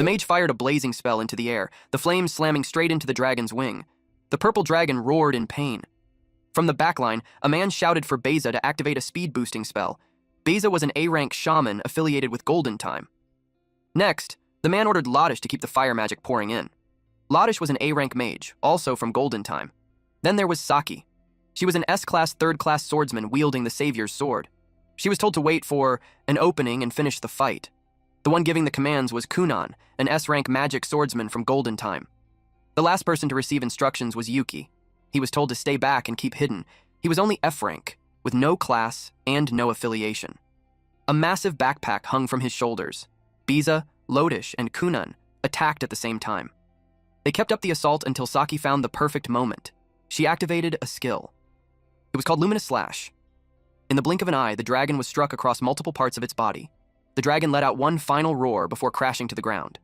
The mage fired a blazing spell into the air, the flames slamming straight into the dragon's wing. The purple dragon roared in pain. From the backline, a man shouted for Beza to activate a speed-boosting spell. Beza was an A-rank shaman affiliated with Golden Time. Next, the man ordered Lodish to keep the fire magic pouring in. Lodish was an A-rank mage, also from Golden Time. Then there was Saki. She was an S-class, third-class swordsman wielding the Savior's sword. She was told to wait for an opening and finish the fight. The one giving the commands was Kunan, an S-rank magic swordsman from Golden Time. The last person to receive instructions was Yuki. He was told to stay back and keep hidden. He was only F-rank, with no class and no affiliation. A massive backpack hung from his shoulders. Beza, Lodish, and Kunan attacked at the same time. They kept up the assault until Saki found the perfect moment. She activated a skill. It was called Luminous Slash. In the blink of an eye, the dragon was struck across multiple parts of its body. The dragon let out one final roar before crashing to the ground.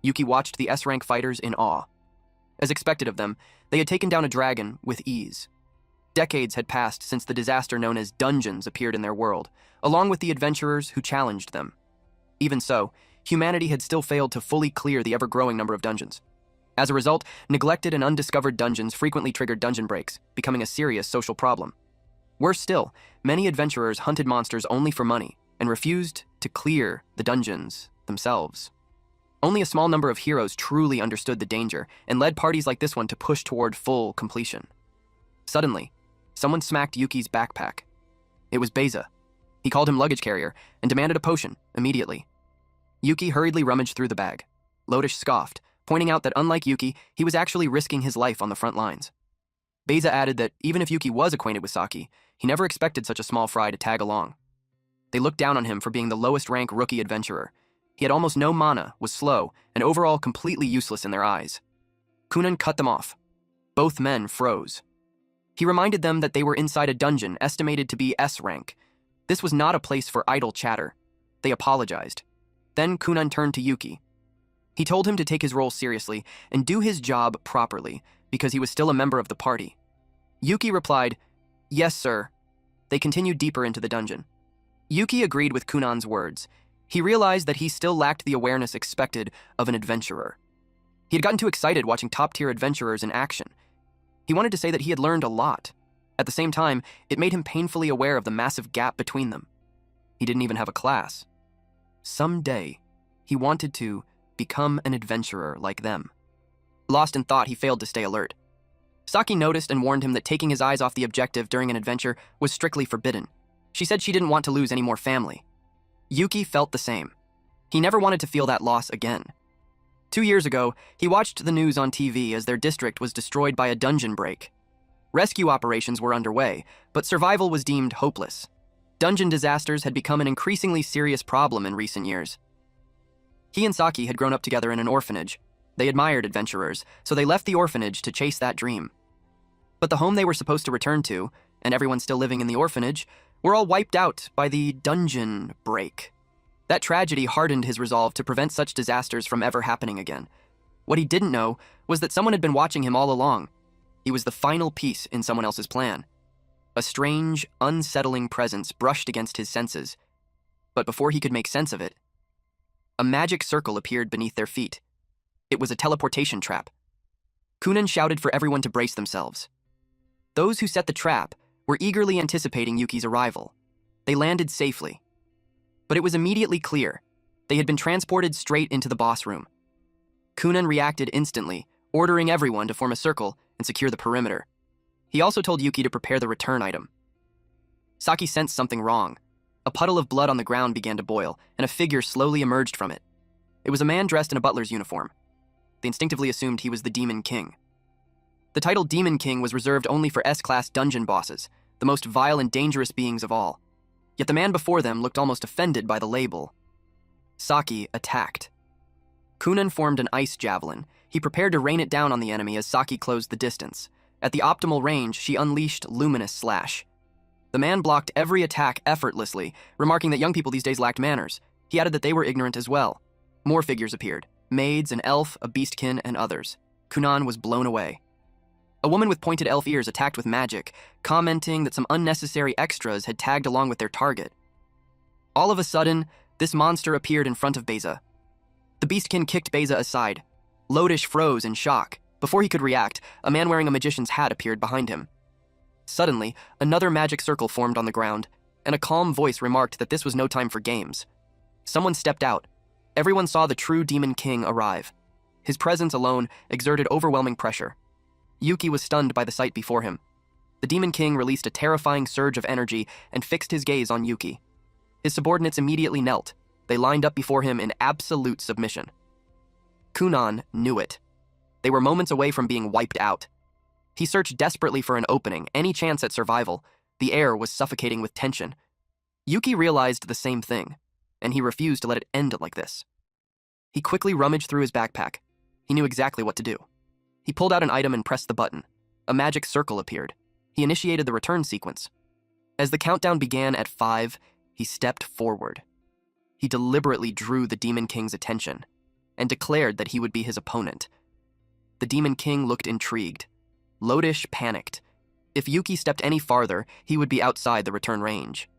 Yuki watched the S-rank fighters in awe. As expected of them, they had taken down a dragon with ease. Decades had passed since the disaster known as dungeons appeared in their world, along with the adventurers who challenged them. Even so, humanity had still failed to fully clear the ever-growing number of dungeons. As a result, neglected and undiscovered dungeons frequently triggered dungeon breaks, becoming a serious social problem. Worse still, many adventurers hunted monsters only for money and refused to clear the dungeons themselves. Only a small number of heroes truly understood the danger and led parties like this one to push toward full completion. Suddenly, someone smacked Yuki's backpack. It was Beza. He called him luggage carrier and demanded a potion immediately. Yuki hurriedly rummaged through the bag. Lodish scoffed, pointing out that unlike Yuki, he was actually risking his life on the front lines. Beza added that even if Yuki was acquainted with Saki, he never expected such a small fry to tag along. They looked down on him for being the lowest rank rookie adventurer. He had almost no mana, was slow, and overall completely useless in their eyes. Kunan cut them off. Both men froze. He reminded them that they were inside a dungeon estimated to be S rank. This was not a place for idle chatter. They apologized. Then Kunan turned to Yuki. He told him to take his role seriously and do his job properly because he was still a member of the party. Yuki replied, "Yes, sir." They continued deeper into the dungeon. Yuki agreed with Kunan's words. He realized that he still lacked the awareness expected of an adventurer. He had gotten too excited watching top-tier adventurers in action. He wanted to say that he had learned a lot. At the same time, it made him painfully aware of the massive gap between them. He didn't even have a class. Someday, he wanted to become an adventurer like them. Lost in thought, he failed to stay alert. Saki noticed and warned him that taking his eyes off the objective during an adventure was strictly forbidden. She said she didn't want to lose any more family. Yuki felt the same. He never wanted to feel that loss again. 2 years ago, he watched the news on TV as their district was destroyed by a dungeon break. Rescue operations were underway, but survival was deemed hopeless. Dungeon disasters had become an increasingly serious problem in recent years. He and Saki had grown up together in an orphanage. They admired adventurers, so they left the orphanage to chase that dream. But the home they were supposed to return to, and everyone still living in the orphanage, were all wiped out by the dungeon break. That tragedy hardened his resolve to prevent such disasters from ever happening again. What he didn't know was that someone had been watching him all along. He was the final piece in someone else's plan. A strange, unsettling presence brushed against his senses. But before he could make sense of it, a magic circle appeared beneath their feet. It was a teleportation trap. Kunan shouted for everyone to brace themselves. Those who set the trap were eagerly anticipating Yuki's arrival. They landed safely. But it was immediately clear. They had been transported straight into the boss room. Kunan reacted instantly, ordering everyone to form a circle and secure the perimeter. He also told Yuki to prepare the return item. Saki sensed something wrong. A puddle of blood on the ground began to boil, and a figure slowly emerged from it. It was a man dressed in a butler's uniform. They instinctively assumed he was the Demon King. The title Demon King was reserved only for S-class dungeon bosses, the most vile and dangerous beings of all. Yet the man before them looked almost offended by the label. Saki attacked. Kunan formed an ice javelin. He prepared to rain it down on the enemy as Saki closed the distance. At the optimal range, she unleashed Luminous Slash. The man blocked every attack effortlessly, remarking that young people these days lacked manners. He added that they were ignorant as well. More figures appeared. Maids, an elf, a beastkin, and others. Kunan was blown away. A woman with pointed elf ears attacked with magic, commenting that some unnecessary extras had tagged along with their target. All of a sudden, this monster appeared in front of Beza. The Beastkin kicked Beza aside. Lodish froze in shock. Before he could react, a man wearing a magician's hat appeared behind him. Suddenly, another magic circle formed on the ground, and a calm voice remarked that this was no time for games. Someone stepped out. Everyone saw the true Demon King arrive. His presence alone exerted overwhelming pressure. Yuki was stunned by the sight before him. The Demon King released a terrifying surge of energy and fixed his gaze on Yuki. His subordinates immediately knelt. They lined up before him in absolute submission. Kunan knew it. They were moments away from being wiped out. He searched desperately for an opening, any chance at survival. The air was suffocating with tension. Yuki realized the same thing, and he refused to let it end like this. He quickly rummaged through his backpack. He knew exactly what to do. He pulled out an item and pressed the button. A magic circle appeared. He initiated the return sequence. As the countdown began at 5, he stepped forward. He deliberately drew the Demon King's attention and declared that he would be his opponent. The Demon King looked intrigued. Lodish panicked. If Yuki stepped any farther, he would be outside the return range.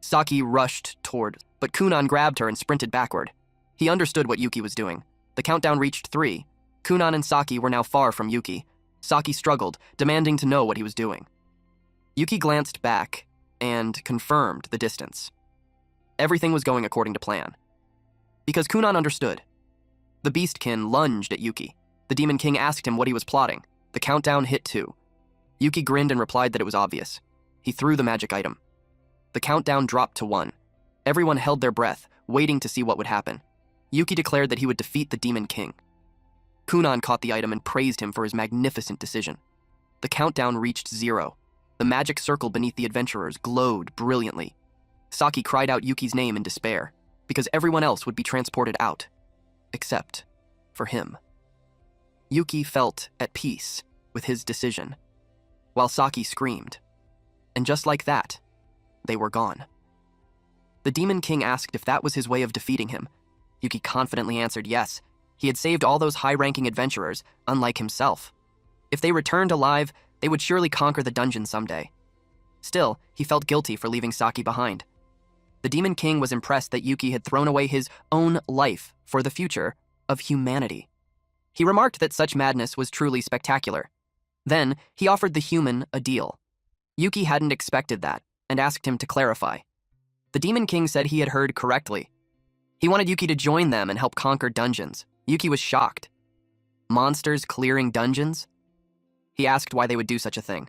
Saki rushed toward, but Kunan grabbed her and sprinted backward. He understood what Yuki was doing. The countdown reached 3. Kunan and Saki were now far from Yuki. Saki struggled, demanding to know what he was doing. Yuki glanced back and confirmed the distance. Everything was going according to plan. Because Kunan understood. The Beastkin lunged at Yuki. The Demon King asked him what he was plotting. The countdown hit 2. Yuki grinned and replied that it was obvious. He threw the magic item. The countdown dropped to 1. Everyone held their breath, waiting to see what would happen. Yuki declared that he would defeat the Demon King. Kunan caught the item and praised him for his magnificent decision. The countdown reached 0. The magic circle beneath the adventurers glowed brilliantly. Saki cried out Yuki's name in despair, because everyone else would be transported out, except for him. Yuki felt at peace with his decision, while Saki screamed. And just like that, they were gone. The Demon King asked if that was his way of defeating him. Yuki confidently answered yes. He had saved all those high-ranking adventurers, unlike himself. If they returned alive, they would surely conquer the dungeon someday. Still, he felt guilty for leaving Saki behind. The Demon King was impressed that Yuki had thrown away his own life for the future of humanity. He remarked that such madness was truly spectacular. Then, he offered the human a deal. Yuki hadn't expected that, and asked him to clarify. The Demon King said he had heard correctly. He wanted Yuki to join them and help conquer dungeons. Yuki was shocked. Monsters clearing dungeons? He asked why they would do such a thing.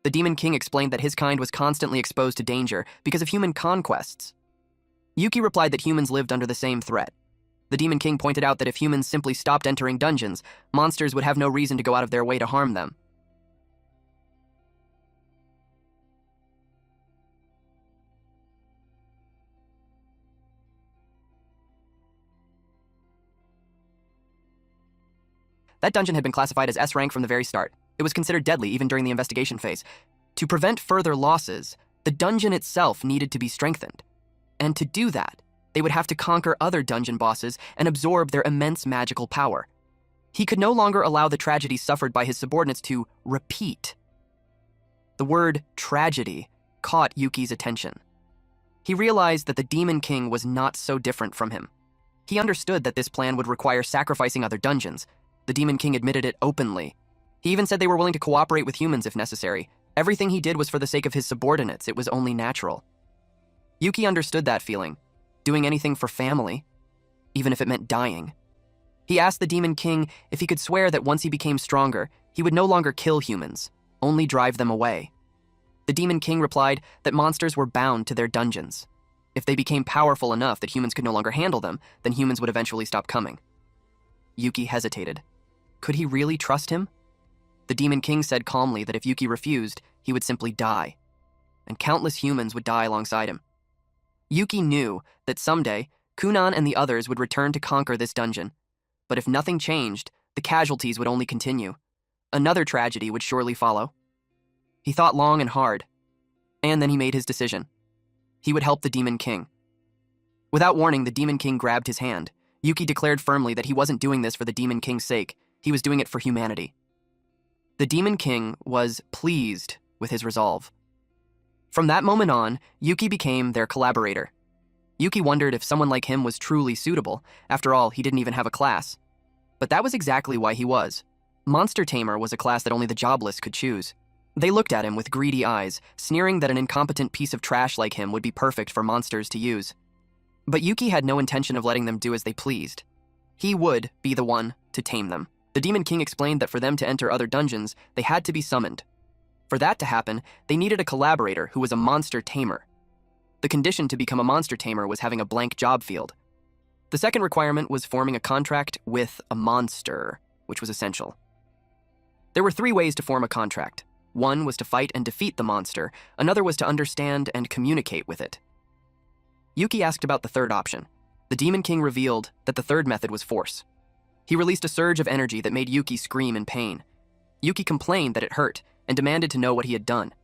The Demon King explained that his kind was constantly exposed to danger because of human conquests. Yuki replied that humans lived under the same threat. The Demon King pointed out that if humans simply stopped entering dungeons, monsters would have no reason to go out of their way to harm them. That dungeon had been classified as S rank from the very start. It was considered deadly even during the investigation phase. To prevent further losses, the dungeon itself needed to be strengthened. And to do that, they would have to conquer other dungeon bosses and absorb their immense magical power. He could no longer allow the tragedy suffered by his subordinates to repeat. The word tragedy caught Yuki's attention. He realized that the Demon King was not so different from him. He understood that this plan would require sacrificing other dungeons. The Demon King admitted it openly. He even said they were willing to cooperate with humans if necessary. Everything he did was for the sake of his subordinates. It was only natural. Yuki understood that feeling, doing anything for family, even if it meant dying. He asked the Demon King if he could swear that once he became stronger, he would no longer kill humans, only drive them away. The Demon King replied that monsters were bound to their dungeons. If they became powerful enough that humans could no longer handle them, then humans would eventually stop coming. Yuki hesitated. Could he really trust him? The Demon King said calmly that if Yuki refused, he would simply die, and countless humans would die alongside him. Yuki knew that someday, Kunan and the others would return to conquer this dungeon, but if nothing changed, the casualties would only continue. Another tragedy would surely follow. He thought long and hard, and then he made his decision. He would help the Demon King. Without warning, the Demon King grabbed his hand. Yuki declared firmly that he wasn't doing this for the Demon King's sake. He was doing it for humanity. The Demon King was pleased with his resolve. From that moment on, Yuki became their collaborator. Yuki wondered if someone like him was truly suitable. After all, he didn't even have a class. But that was exactly why he was. Monster Tamer was a class that only the jobless could choose. They looked at him with greedy eyes, sneering that an incompetent piece of trash like him would be perfect for monsters to use. But Yuki had no intention of letting them do as they pleased. He would be the one to tame them. The Demon King explained that for them to enter other dungeons, they had to be summoned. For that to happen, they needed a collaborator who was a monster tamer. The condition to become a monster tamer was having a blank job field. The second requirement was forming a contract with a monster, which was essential. There were 3 ways to form a contract. One was to fight and defeat the monster, another was to understand and communicate with it. Yuki asked about the third option. The Demon King revealed that the third method was force. He released a surge of energy that made Yuki scream in pain. Yuki complained that it hurt and demanded to know what he had done.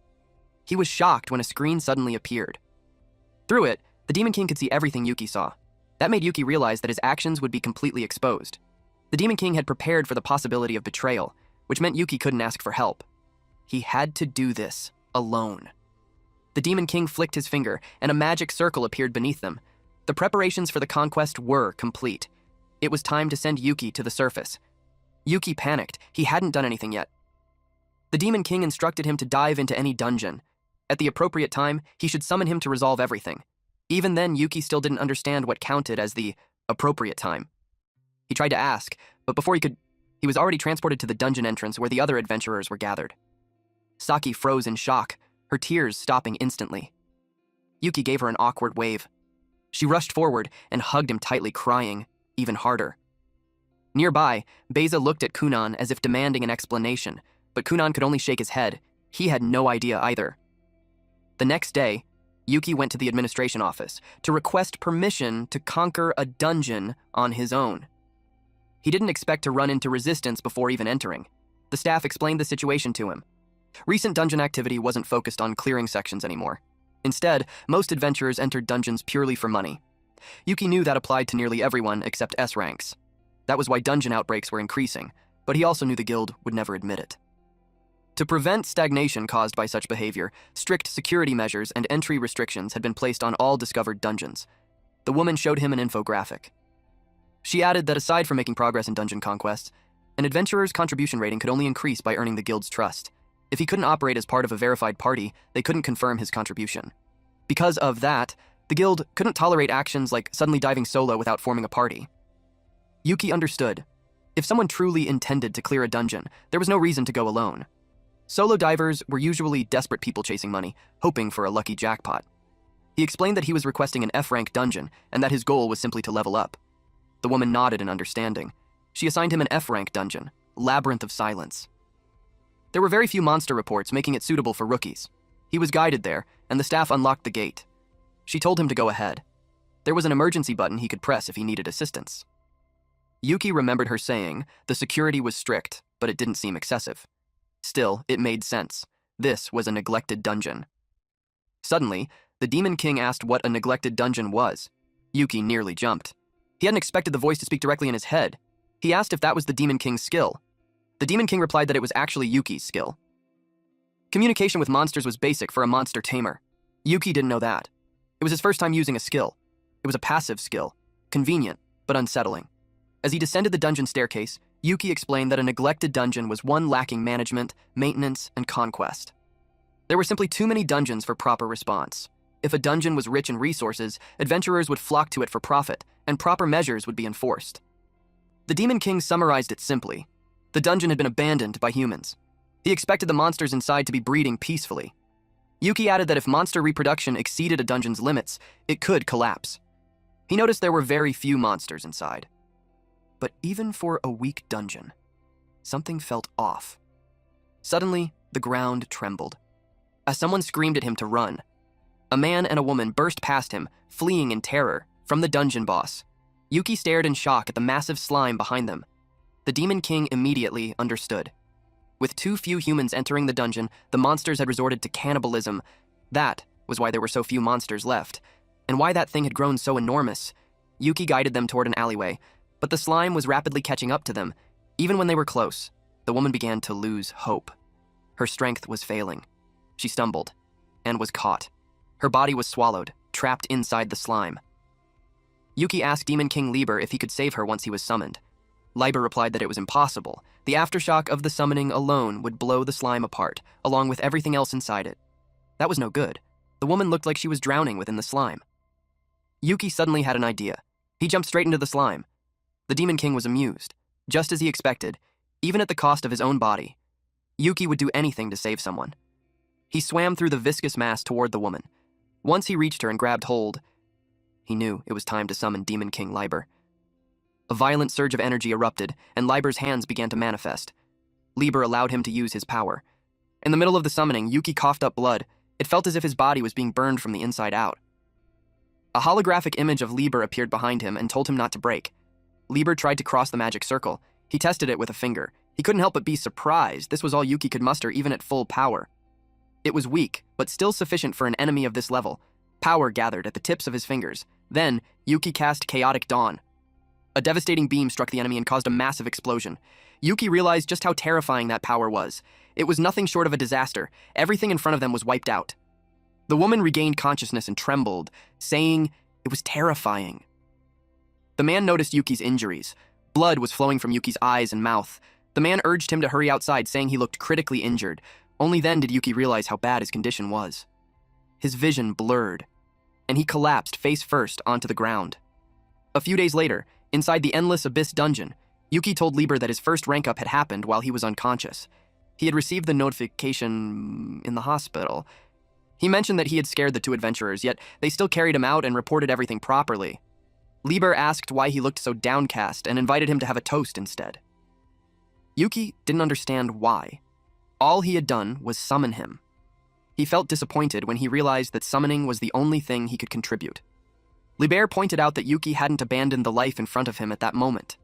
He was shocked when a screen suddenly appeared. Through it, the Demon King could see everything Yuki saw. That made Yuki realize that his actions would be completely exposed. The Demon King had prepared for the possibility of betrayal, which meant Yuki couldn't ask for help. He had to do this alone. The Demon King flicked his finger, and a magic circle appeared beneath them. The preparations for the conquest were complete. It was time to send Yuki to the surface. Yuki panicked. He hadn't done anything yet. The Demon King instructed him to dive into any dungeon. At the appropriate time, he should summon him to resolve everything. Even then, Yuki still didn't understand what counted as the appropriate time. He tried to ask, but before he was already transported to the dungeon entrance where the other adventurers were gathered. Saki froze in shock, her tears stopping instantly. Yuki gave her an awkward wave. She rushed forward and hugged him tightly, crying even harder. Nearby, Beza looked at Kunan as if demanding an explanation, but Kunan could only shake his head. He had no idea either. The next day, Yuki went to the administration office to request permission to conquer a dungeon on his own. He didn't expect to run into resistance before even entering. The staff explained the situation to him. Recent dungeon activity wasn't focused on clearing sections anymore. Instead, most adventurers entered dungeons purely for money. Yuki knew that applied to nearly everyone except S ranks. That was why dungeon outbreaks were increasing, but he also knew the guild would never admit it. To prevent stagnation caused by such behavior, strict security measures and entry restrictions had been placed on all discovered dungeons. The woman showed him an infographic. She added that aside from making progress in dungeon conquests, an adventurer's contribution rating could only increase by earning the guild's trust. If he couldn't operate as part of a verified party, they couldn't confirm his contribution. Because of that, the guild couldn't tolerate actions like suddenly diving solo without forming a party. Yuki understood. If someone truly intended to clear a dungeon, there was no reason to go alone. Solo divers were usually desperate people chasing money, hoping for a lucky jackpot. He explained that he was requesting an F-rank dungeon and that his goal was simply to level up. The woman nodded in understanding. She assigned him an F-rank dungeon, Labyrinth of Silence. There were very few monster reports, making it suitable for rookies. He was guided there, and the staff unlocked the gate. She told him to go ahead. There was an emergency button he could press if he needed assistance. Yuki remembered her saying the security was strict, but it didn't seem excessive. Still, it made sense. This was a neglected dungeon. Suddenly, the Demon King asked what a neglected dungeon was. Yuki nearly jumped. He hadn't expected the voice to speak directly in his head. He asked if that was the Demon King's skill. The Demon King replied that it was actually Yuki's skill. Communication with monsters was basic for a monster tamer. Yuki didn't know that. It was his first time using a skill. It was a passive skill, convenient, but unsettling. As he descended the dungeon staircase, Yuki explained that a neglected dungeon was one lacking management, maintenance, and conquest. There were simply too many dungeons for proper response. If a dungeon was rich in resources, adventurers would flock to it for profit, and proper measures would be enforced. The Demon King summarized it simply. The dungeon had been abandoned by humans. He expected the monsters inside to be breeding peacefully. Yuki added that if monster reproduction exceeded a dungeon's limits, it could collapse. He noticed there were very few monsters inside. But even for a weak dungeon, something felt off. Suddenly, the ground trembled. As someone screamed at him to run, a man and a woman burst past him, fleeing in terror from the dungeon boss. Yuki stared in shock at the massive slime behind them. The Demon King immediately understood. With too few humans entering the dungeon, the monsters had resorted to cannibalism. That was why there were so few monsters left, and why that thing had grown so enormous. Yuki guided them toward an alleyway, but the slime was rapidly catching up to them. Even when they were close, the woman began to lose hope. Her strength was failing. She stumbled and was caught. Her body was swallowed, trapped inside the slime. Yuki asked Demon King Liber if he could save her once he was summoned. Liber replied that it was impossible. The aftershock of the summoning alone would blow the slime apart, along with everything else inside it. That was no good. The woman looked like she was drowning within the slime. Yuki suddenly had an idea. He jumped straight into the slime. The Demon King was amused. Just as he expected, even at the cost of his own body, Yuki would do anything to save someone. He swam through the viscous mass toward the woman. Once he reached her and grabbed hold, he knew it was time to summon Demon King Liber. A violent surge of energy erupted, and Liber's hands began to manifest. Liber allowed him to use his power. In the middle of the summoning, Yuki coughed up blood. It felt as if his body was being burned from the inside out. A holographic image of Liber appeared behind him and told him not to break. Liber tried to cross the magic circle. He tested it with a finger. He couldn't help but be surprised. This was all Yuki could muster even at full power. It was weak, but still sufficient for an enemy of this level. Power gathered at the tips of his fingers. Then, Yuki cast Chaotic Dawn. A devastating beam struck the enemy and caused a massive explosion. Yuki realized just how terrifying that power was. It was nothing short of a disaster. Everything in front of them was wiped out. The woman regained consciousness and trembled, saying it was terrifying. The man noticed Yuki's injuries. Blood was flowing from Yuki's eyes and mouth. The man urged him to hurry outside, saying he looked critically injured. Only then did Yuki realize how bad his condition was. His vision blurred, and he collapsed face first onto the ground. A few days later, inside the Endless Abyss dungeon, Yuki told Liber that his first rank up had happened while he was unconscious. He had received the notification in the hospital. He mentioned that he had scared the two adventurers, yet they still carried him out and reported everything properly. Liber asked why he looked so downcast and invited him to have a toast instead. Yuki didn't understand why. All he had done was summon him. He felt disappointed when he realized that summoning was the only thing he could contribute. Liber pointed out that Yuki hadn't abandoned the life in front of him at that moment.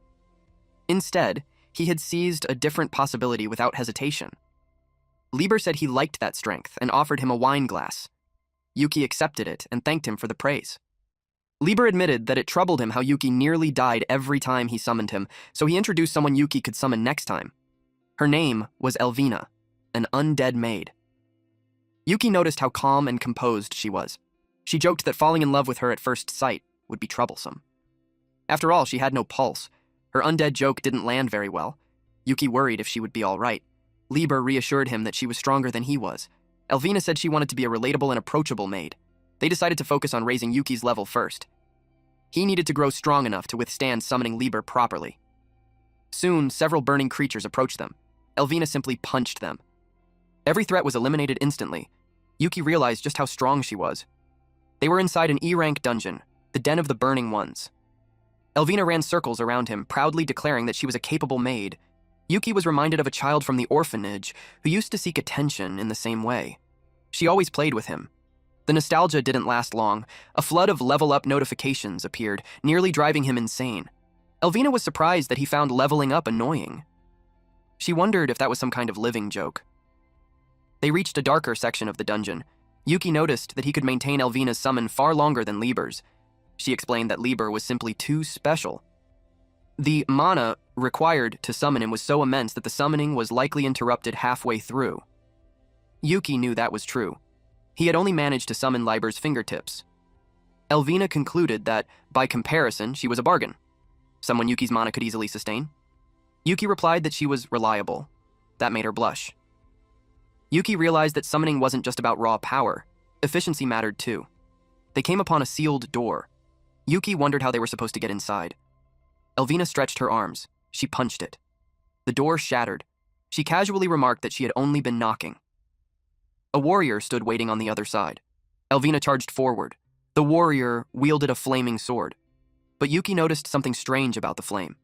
Instead, he had seized a different possibility without hesitation. Liber said he liked that strength and offered him a wine glass. Yuki accepted it and thanked him for the praise. Liber admitted that it troubled him how Yuki nearly died every time he summoned him, so he introduced someone Yuki could summon next time. Her name was Elvina, an undead maid. Yuki noticed how calm and composed she was. She joked that falling in love with her at first sight would be troublesome. After all, she had no pulse. Her undead joke didn't land very well. Yuki worried if she would be all right. Liber reassured him that she was stronger than he was. Elvina said she wanted to be a relatable and approachable maid. They decided to focus on raising Yuki's level first. He needed to grow strong enough to withstand summoning Liber properly. Soon, several burning creatures approached them. Elvina simply punched them. Every threat was eliminated instantly. Yuki realized just how strong she was. They were inside an E-rank dungeon, the Den of the Burning Ones. Elvina ran circles around him, proudly declaring that she was a capable maid. Yuki was reminded of a child from the orphanage who used to seek attention in the same way. She always played with him. The nostalgia didn't last long. A flood of level-up notifications appeared, nearly driving him insane. Elvina was surprised that he found leveling up annoying. She wondered if that was some kind of living joke. They reached a darker section of the dungeon. Yuki noticed that he could maintain Elvina's summon far longer than Liber's. She explained that Liber was simply too special. The mana required to summon him was so immense that the summoning was likely interrupted halfway through. Yuki knew that was true. He had only managed to summon Liber's fingertips. Elvina concluded that, by comparison, she was a bargain. Someone Yuki's mana could easily sustain. Yuki replied that she was reliable. That made her blush. Yuki realized that summoning wasn't just about raw power. Efficiency mattered too. They came upon a sealed door. Yuki wondered how they were supposed to get inside. Elvina stretched her arms. She punched it. The door shattered. She casually remarked that she had only been knocking. A warrior stood waiting on the other side. Elvina charged forward. The warrior wielded a flaming sword. But Yuki noticed something strange about the flame.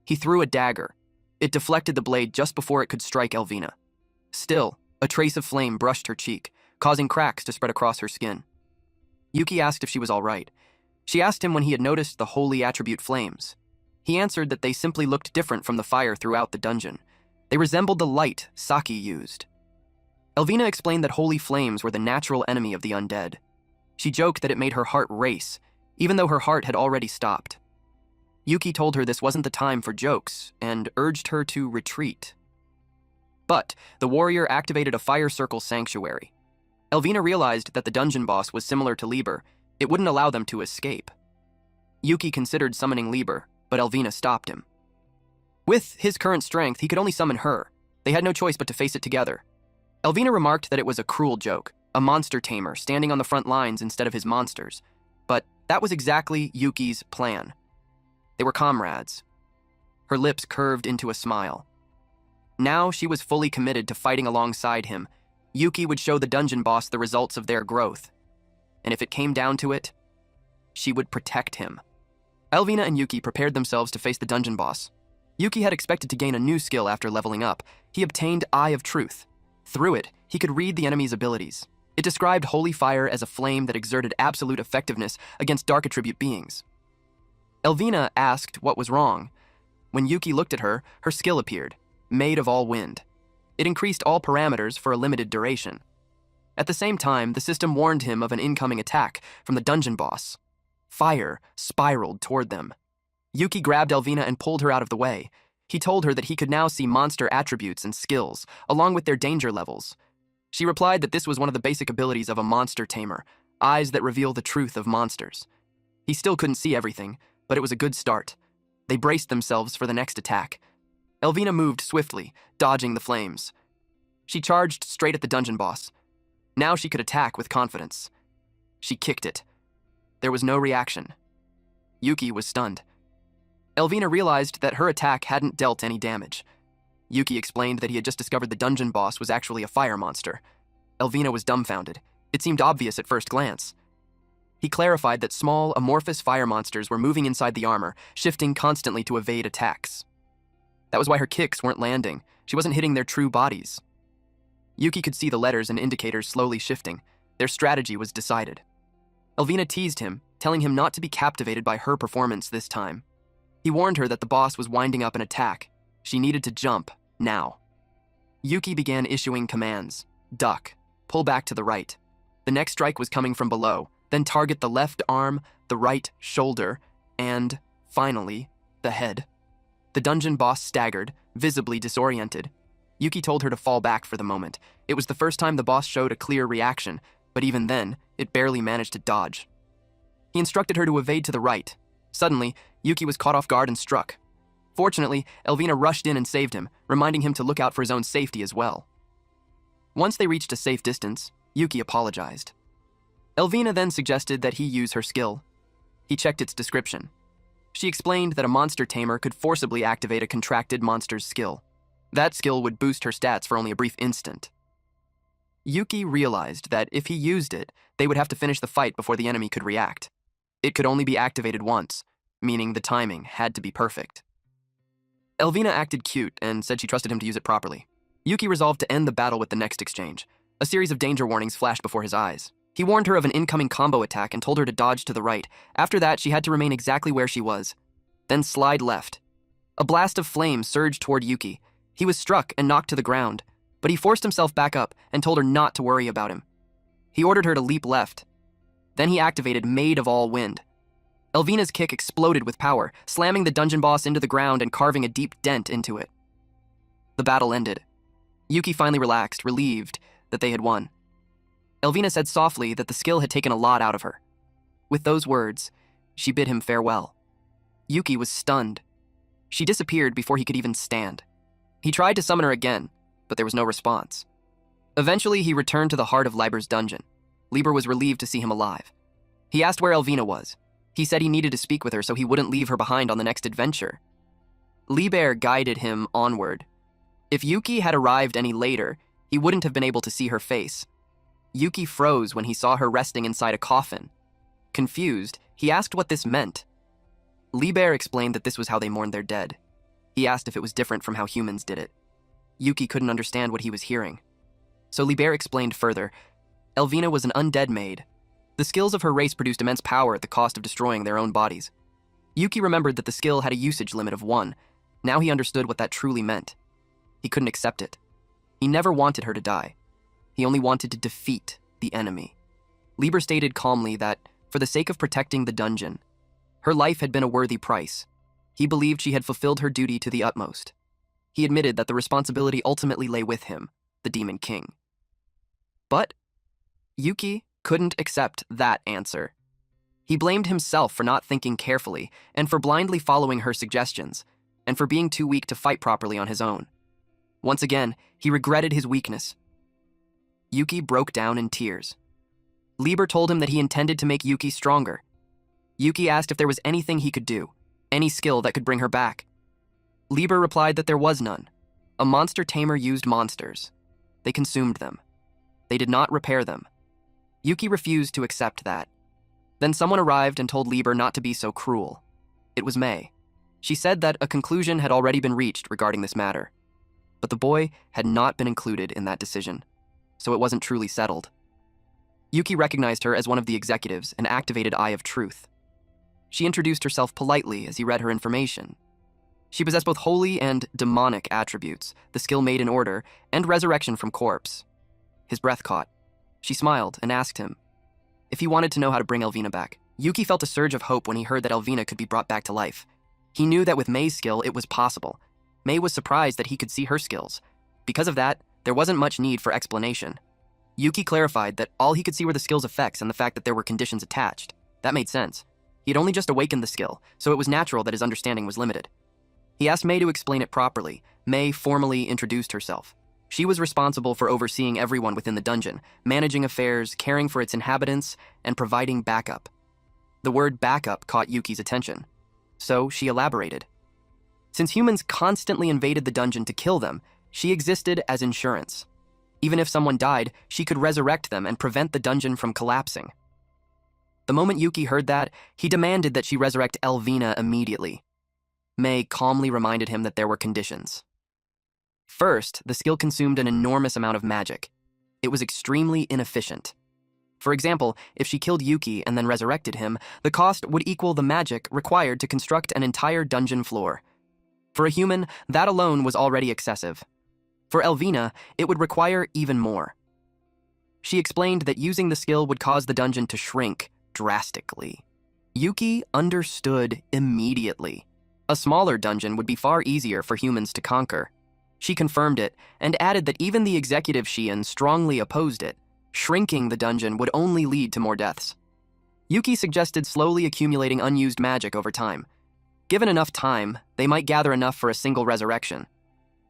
He threw a dagger. It deflected the blade just before it could strike Elvina. Still, a trace of flame brushed her cheek, causing cracks to spread across her skin. Yuki asked if she was all right. She asked him when he had noticed the holy attribute flames. He answered that they simply looked different from the fire throughout the dungeon. They resembled the light Saki used. Elvina explained that holy flames were the natural enemy of the undead. She joked that it made her heart race, even though her heart had already stopped. Yuki told her this wasn't the time for jokes and urged her to retreat. But the warrior activated a fire circle sanctuary. Elvina realized that the dungeon boss was similar to Liber. It wouldn't allow them to escape. Yuki considered summoning Lieber, but Elvina stopped him. With his current strength, he could only summon her. They had no choice but to face it together. Elvina remarked that it was a cruel joke, a monster tamer standing on the front lines instead of his monsters. But that was exactly Yuki's plan. They were comrades. Her lips curved into a smile. Now she was fully committed to fighting alongside him. Yuki would show the dungeon boss the results of their growth. And if it came down to it, she would protect him. Elvina and Yuki prepared themselves to face the dungeon boss. Yuki had expected to gain a new skill after leveling up. He obtained Eye of Truth. Through it, he could read the enemy's abilities. It described holy fire as a flame that exerted absolute effectiveness against dark attribute beings. Elvina asked what was wrong. When Yuki looked at her, her skill appeared, Made of All Wind. It increased all parameters for a limited duration. At the same time, the system warned him of an incoming attack from the dungeon boss. Fire spiraled toward them. Yuki grabbed Elvina and pulled her out of the way. He told her that he could now see monster attributes and skills, along with their danger levels. She replied that this was one of the basic abilities of a monster tamer, eyes that reveal the truth of monsters. He still couldn't see everything, but it was a good start. They braced themselves for the next attack. Elvina moved swiftly, dodging the flames. She charged straight at the dungeon boss. Now she could attack with confidence. She kicked it. There was no reaction. Yuki was stunned. Elvina realized that her attack hadn't dealt any damage. Yuki explained that he had just discovered the dungeon boss was actually a fire monster. Elvina was dumbfounded. It seemed obvious at first glance. He clarified that small, amorphous fire monsters were moving inside the armor, shifting constantly to evade attacks. That was why her kicks weren't landing. She wasn't hitting their true bodies. Yuki could see the letters and indicators slowly shifting. Their strategy was decided. Elvina teased him, telling him not to be captivated by her performance this time. He warned her that the boss was winding up an attack. She needed to jump, now. Yuki began issuing commands. Duck. Pull back to the right. The next strike was coming from below. Then target the left arm, the right shoulder, and, finally, the head. The dungeon boss staggered, visibly disoriented. Yuki told her to fall back for the moment. It was the first time the boss showed a clear reaction, but even then, it barely managed to dodge. He instructed her to evade to the right. Suddenly, Yuki was caught off guard and struck. Fortunately, Elvina rushed in and saved him, reminding him to look out for his own safety as well. Once they reached a safe distance, Yuki apologized. Elvina then suggested that he use her skill. He checked its description. She explained that a monster tamer could forcibly activate a contracted monster's skill. That skill would boost her stats for only a brief instant. Yuki realized that if he used it, they would have to finish the fight before the enemy could react. It could only be activated once, meaning the timing had to be perfect. Elvina acted cute and said she trusted him to use it properly. Yuki resolved to end the battle with the next exchange. A series of danger warnings flashed before his eyes. He warned her of an incoming combo attack and told her to dodge to the right. After that, she had to remain exactly where she was. Then slide left. A blast of flame surged toward Yuki. He was struck and knocked to the ground, but he forced himself back up and told her not to worry about him. He ordered her to leap left. Then he activated Made of All Wind. Elvina's kick exploded with power, slamming the dungeon boss into the ground and carving a deep dent into it. The battle ended. Yuki finally relaxed, relieved that they had won. Elvina said softly that the skill had taken a lot out of her. With those words, she bid him farewell. Yuki was stunned. She disappeared before he could even stand. He tried to summon her again, but there was no response. Eventually, he returned to the heart of Lieber's dungeon. Lieber was relieved to see him alive. He asked where Elvina was. He said he needed to speak with her so he wouldn't leave her behind on the next adventure. Lieber guided him onward. If Yuki had arrived any later, he wouldn't have been able to see her face. Yuki froze when he saw her resting inside a coffin. Confused, he asked what this meant. Lieber explained that this was how they mourned their dead. He asked if it was different from how humans did it. Yuki couldn't understand what he was hearing. So Lieber explained further. Elvina was an undead maid. The skills of her race produced immense power at the cost of destroying their own bodies. Yuki remembered that the skill had a usage limit of 1. Now he understood what that truly meant. He couldn't accept it. He never wanted her to die. He only wanted to defeat the enemy. Lieber stated calmly that, for the sake of protecting the dungeon, her life had been a worthy price. He believed she had fulfilled her duty to the utmost. He admitted that the responsibility ultimately lay with him, the Demon King. But Yuki couldn't accept that answer. He blamed himself for not thinking carefully and for blindly following her suggestions, and for being too weak to fight properly on his own. Once again, he regretted his weakness. Yuki broke down in tears. Lieber told him that he intended to make Yuki stronger. Yuki asked if there was anything he could do, any skill that could bring her back. Lieber replied that there was none. A monster tamer used monsters. They consumed them. They did not repair them. Yuki refused to accept that. Then someone arrived and told Lieber not to be so cruel. It was May. She said that a conclusion had already been reached regarding this matter. But the boy had not been included in that decision, so it wasn't truly settled. Yuki recognized her as one of the executives and activated Eye of Truth. She introduced herself politely as he read her information. She possessed both holy and demonic attributes, the skill made in order, and resurrection from corpse. His breath caught. She smiled and asked him if he wanted to know how to bring Elvina back. Yuki felt a surge of hope when he heard that Elvina could be brought back to life. He knew that with May's skill, it was possible. May was surprised that he could see her skills. Because of that, there wasn't much need for explanation. Yuki clarified that all he could see were the skill's effects and the fact that there were conditions attached. That made sense. He had only just awakened the skill, so it was natural that his understanding was limited. He asked May to explain it properly. May formally introduced herself. She was responsible for overseeing everyone within the dungeon, managing affairs, caring for its inhabitants, and providing backup. The word backup caught Yuki's attention, so she elaborated. Since humans constantly invaded the dungeon to kill them, she existed as insurance. Even if someone died, she could resurrect them and prevent the dungeon from collapsing. The moment Yuki heard that, he demanded that she resurrect Elvina immediately. May calmly reminded him that there were conditions. First, the skill consumed an enormous amount of magic. It was extremely inefficient. For example, if she killed Yuki and then resurrected him, the cost would equal the magic required to construct an entire dungeon floor. For a human, that alone was already excessive. For Elvina, it would require even more. She explained that using the skill would cause the dungeon to shrink drastically. Yuki understood immediately. A smaller dungeon would be far easier for humans to conquer. She confirmed it and added that even the executive Shion strongly opposed it. Shrinking the dungeon would only lead to more deaths. Yuki suggested slowly accumulating unused magic over time. Given enough time, they might gather enough for a single resurrection.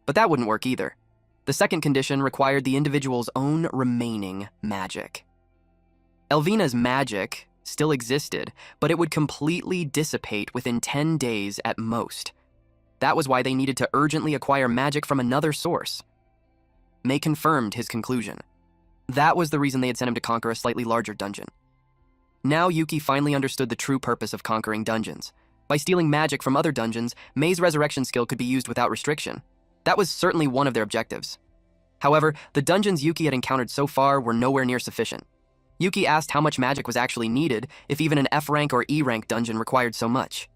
But that wouldn't work either. The second condition required the individual's own remaining magic. Elvina's magic still existed, but it would completely dissipate within 10 days at most. That was why they needed to urgently acquire magic from another source. May confirmed his conclusion. That was the reason they had sent him to conquer a slightly larger dungeon. Now Yuki finally understood the true purpose of conquering dungeons. By stealing magic from other dungeons, May's resurrection skill could be used without restriction. That was certainly one of their objectives. However, the dungeons Yuki had encountered so far were nowhere near sufficient. Yuki asked how much magic was actually needed if even an F-rank or E-rank dungeon required so much.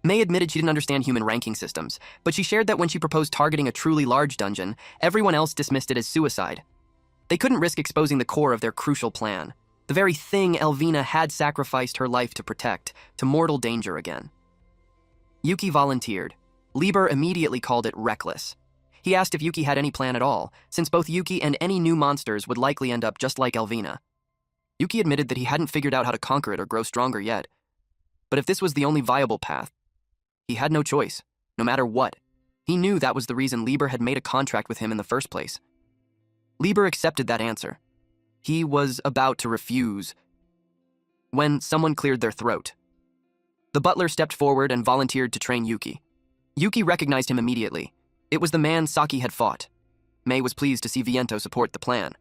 May admitted she didn't understand human ranking systems, but she shared that when she proposed targeting a truly large dungeon, everyone else dismissed it as suicide. They couldn't risk exposing the core of their crucial plan, the very thing Elvina had sacrificed her life to protect, to mortal danger again. Yuki volunteered. Lieber immediately called it reckless. He asked if Yuki had any plan at all, since both Yuki and any new monsters would likely end up just like Elvina. Yuki admitted that he hadn't figured out how to conquer it or grow stronger yet. But if this was the only viable path, he had no choice, no matter what. He knew that was the reason Lieber had made a contract with him in the first place. Lieber accepted that answer. He was about to refuse when someone cleared their throat. The butler stepped forward and volunteered to train Yuki. Yuki recognized him immediately. It was the man Saki had fought. May was pleased to see Viento support the plan.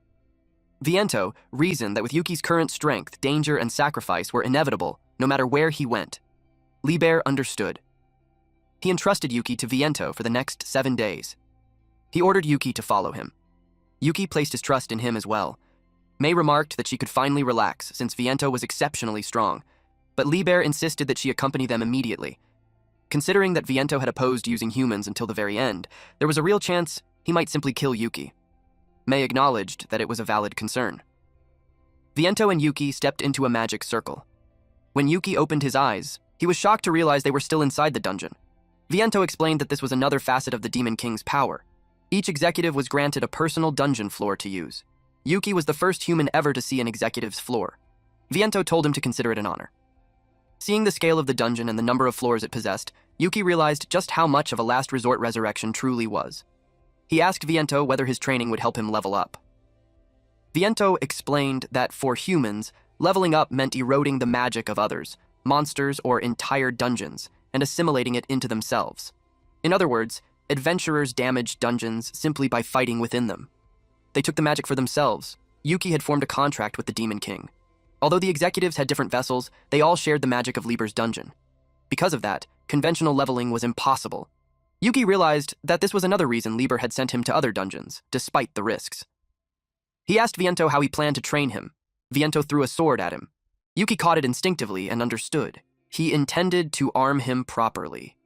Viento reasoned that with Yuki's current strength, danger and sacrifice were inevitable, no matter where he went. Lieber understood. He entrusted Yuki to Viento for the next 7 days. He ordered Yuki to follow him. Yuki placed his trust in him as well. May remarked that she could finally relax since Viento was exceptionally strong, but Lieber insisted that she accompany them immediately. Considering that Viento had opposed using humans until the very end, there was a real chance he might simply kill Yuki. May acknowledged that it was a valid concern. Viento and Yuki stepped into a magic circle. When Yuki opened his eyes, he was shocked to realize they were still inside the dungeon. Viento explained that this was another facet of the Demon King's power. Each executive was granted a personal dungeon floor to use. Yuki was the first human ever to see an executive's floor. Viento told him to consider it an honor. Seeing the scale of the dungeon and the number of floors it possessed, Yuki realized just how much of a last resort resurrection truly was. He asked Viento whether his training would help him level up. Viento explained that for humans, leveling up meant eroding the magic of others, monsters, or entire dungeons, and assimilating it into themselves. In other words, adventurers damaged dungeons simply by fighting within them. They took the magic for themselves. Yuki had formed a contract with the Demon King. Although the executives had different vessels, they all shared the magic of Lieber's dungeon. Because of that, conventional leveling was impossible. Yuki realized that this was another reason Lieber had sent him to other dungeons, despite the risks. He asked Viento how he planned to train him. Viento threw a sword at him. Yuki caught it instinctively and understood. He intended to arm him properly.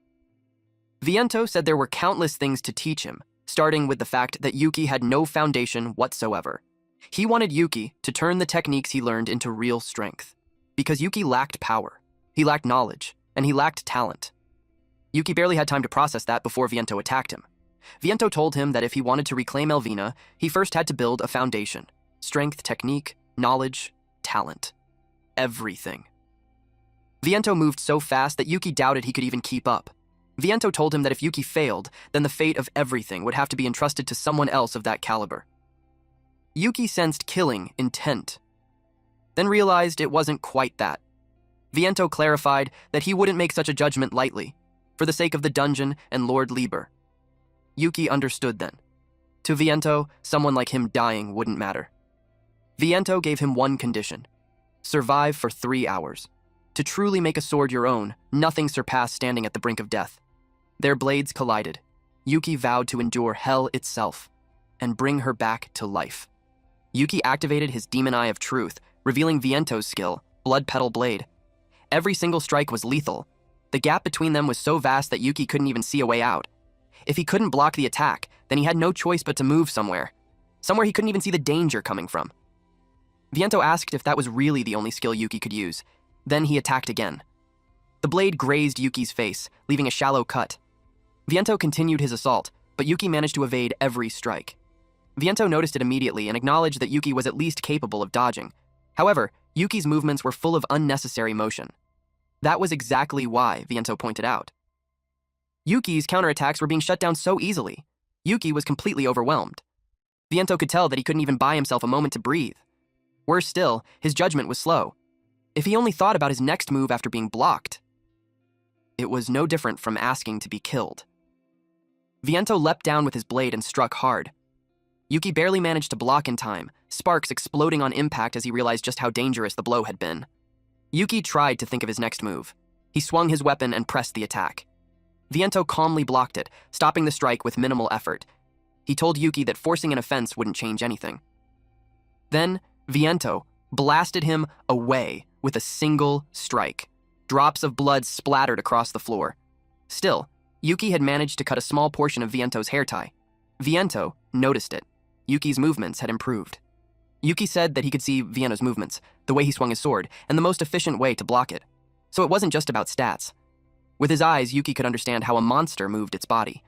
Viento said there were countless things to teach him, starting with the fact that Yuki had no foundation whatsoever. He wanted Yuki to turn the techniques he learned into real strength, because Yuki lacked power, he lacked knowledge, and he lacked talent. Yuki barely had time to process that before Viento attacked him. Viento told him that if he wanted to reclaim Elvina, he first had to build a foundation: strength, technique, knowledge, talent. Everything. Viento moved so fast that Yuki doubted he could even keep up. Viento told him that if Yuki failed, then the fate of everything would have to be entrusted to someone else of that caliber. Yuki sensed killing intent, then realized it wasn't quite that. Viento clarified that he wouldn't make such a judgment lightly, for the sake of the dungeon and Lord Lieber. Yuki understood then. To Viento, someone like him dying wouldn't matter. Viento gave him one condition: survive for 3 hours. To truly make a sword your own, nothing surpassed standing at the brink of death. Their blades collided. Yuki vowed to endure hell itself and bring her back to life. Yuki activated his Demon Eye of Truth, revealing Viento's skill, Blood Petal Blade. Every single strike was lethal. The gap between them was so vast that Yuki couldn't even see a way out. If he couldn't block the attack, then he had no choice but to move somewhere he couldn't even see the danger coming from. Viento asked if that was really the only skill Yuki could use. Then he attacked again. The blade grazed Yuki's face, leaving a shallow cut. Viento continued his assault, but Yuki managed to evade every strike. Viento noticed it immediately and acknowledged that Yuki was at least capable of dodging. However, Yuki's movements were full of unnecessary motion. That was exactly why, Viento pointed out. Yuki's counterattacks were being shut down so easily. Yuki was completely overwhelmed. Viento could tell that he couldn't even buy himself a moment to breathe. Worse still, his judgment was slow. If he only thought about his next move after being blocked, it was no different from asking to be killed. Viento leapt down with his blade and struck hard. Yuki barely managed to block in time, sparks exploding on impact as he realized just how dangerous the blow had been. Yuki tried to think of his next move. He swung his weapon and pressed the attack. Viento calmly blocked it, stopping the strike with minimal effort. He told Yuki that forcing an offense wouldn't change anything. Then, Viento blasted him away with a single strike. Drops of blood splattered across the floor. Still, Yuki had managed to cut a small portion of Viento's hair tie. Viento noticed it. Yuki's movements had improved. Yuki said that he could see Viento's movements, the way he swung his sword, and the most efficient way to block it. So it wasn't just about stats. With his eyes, Yuki could understand how a monster moved its body.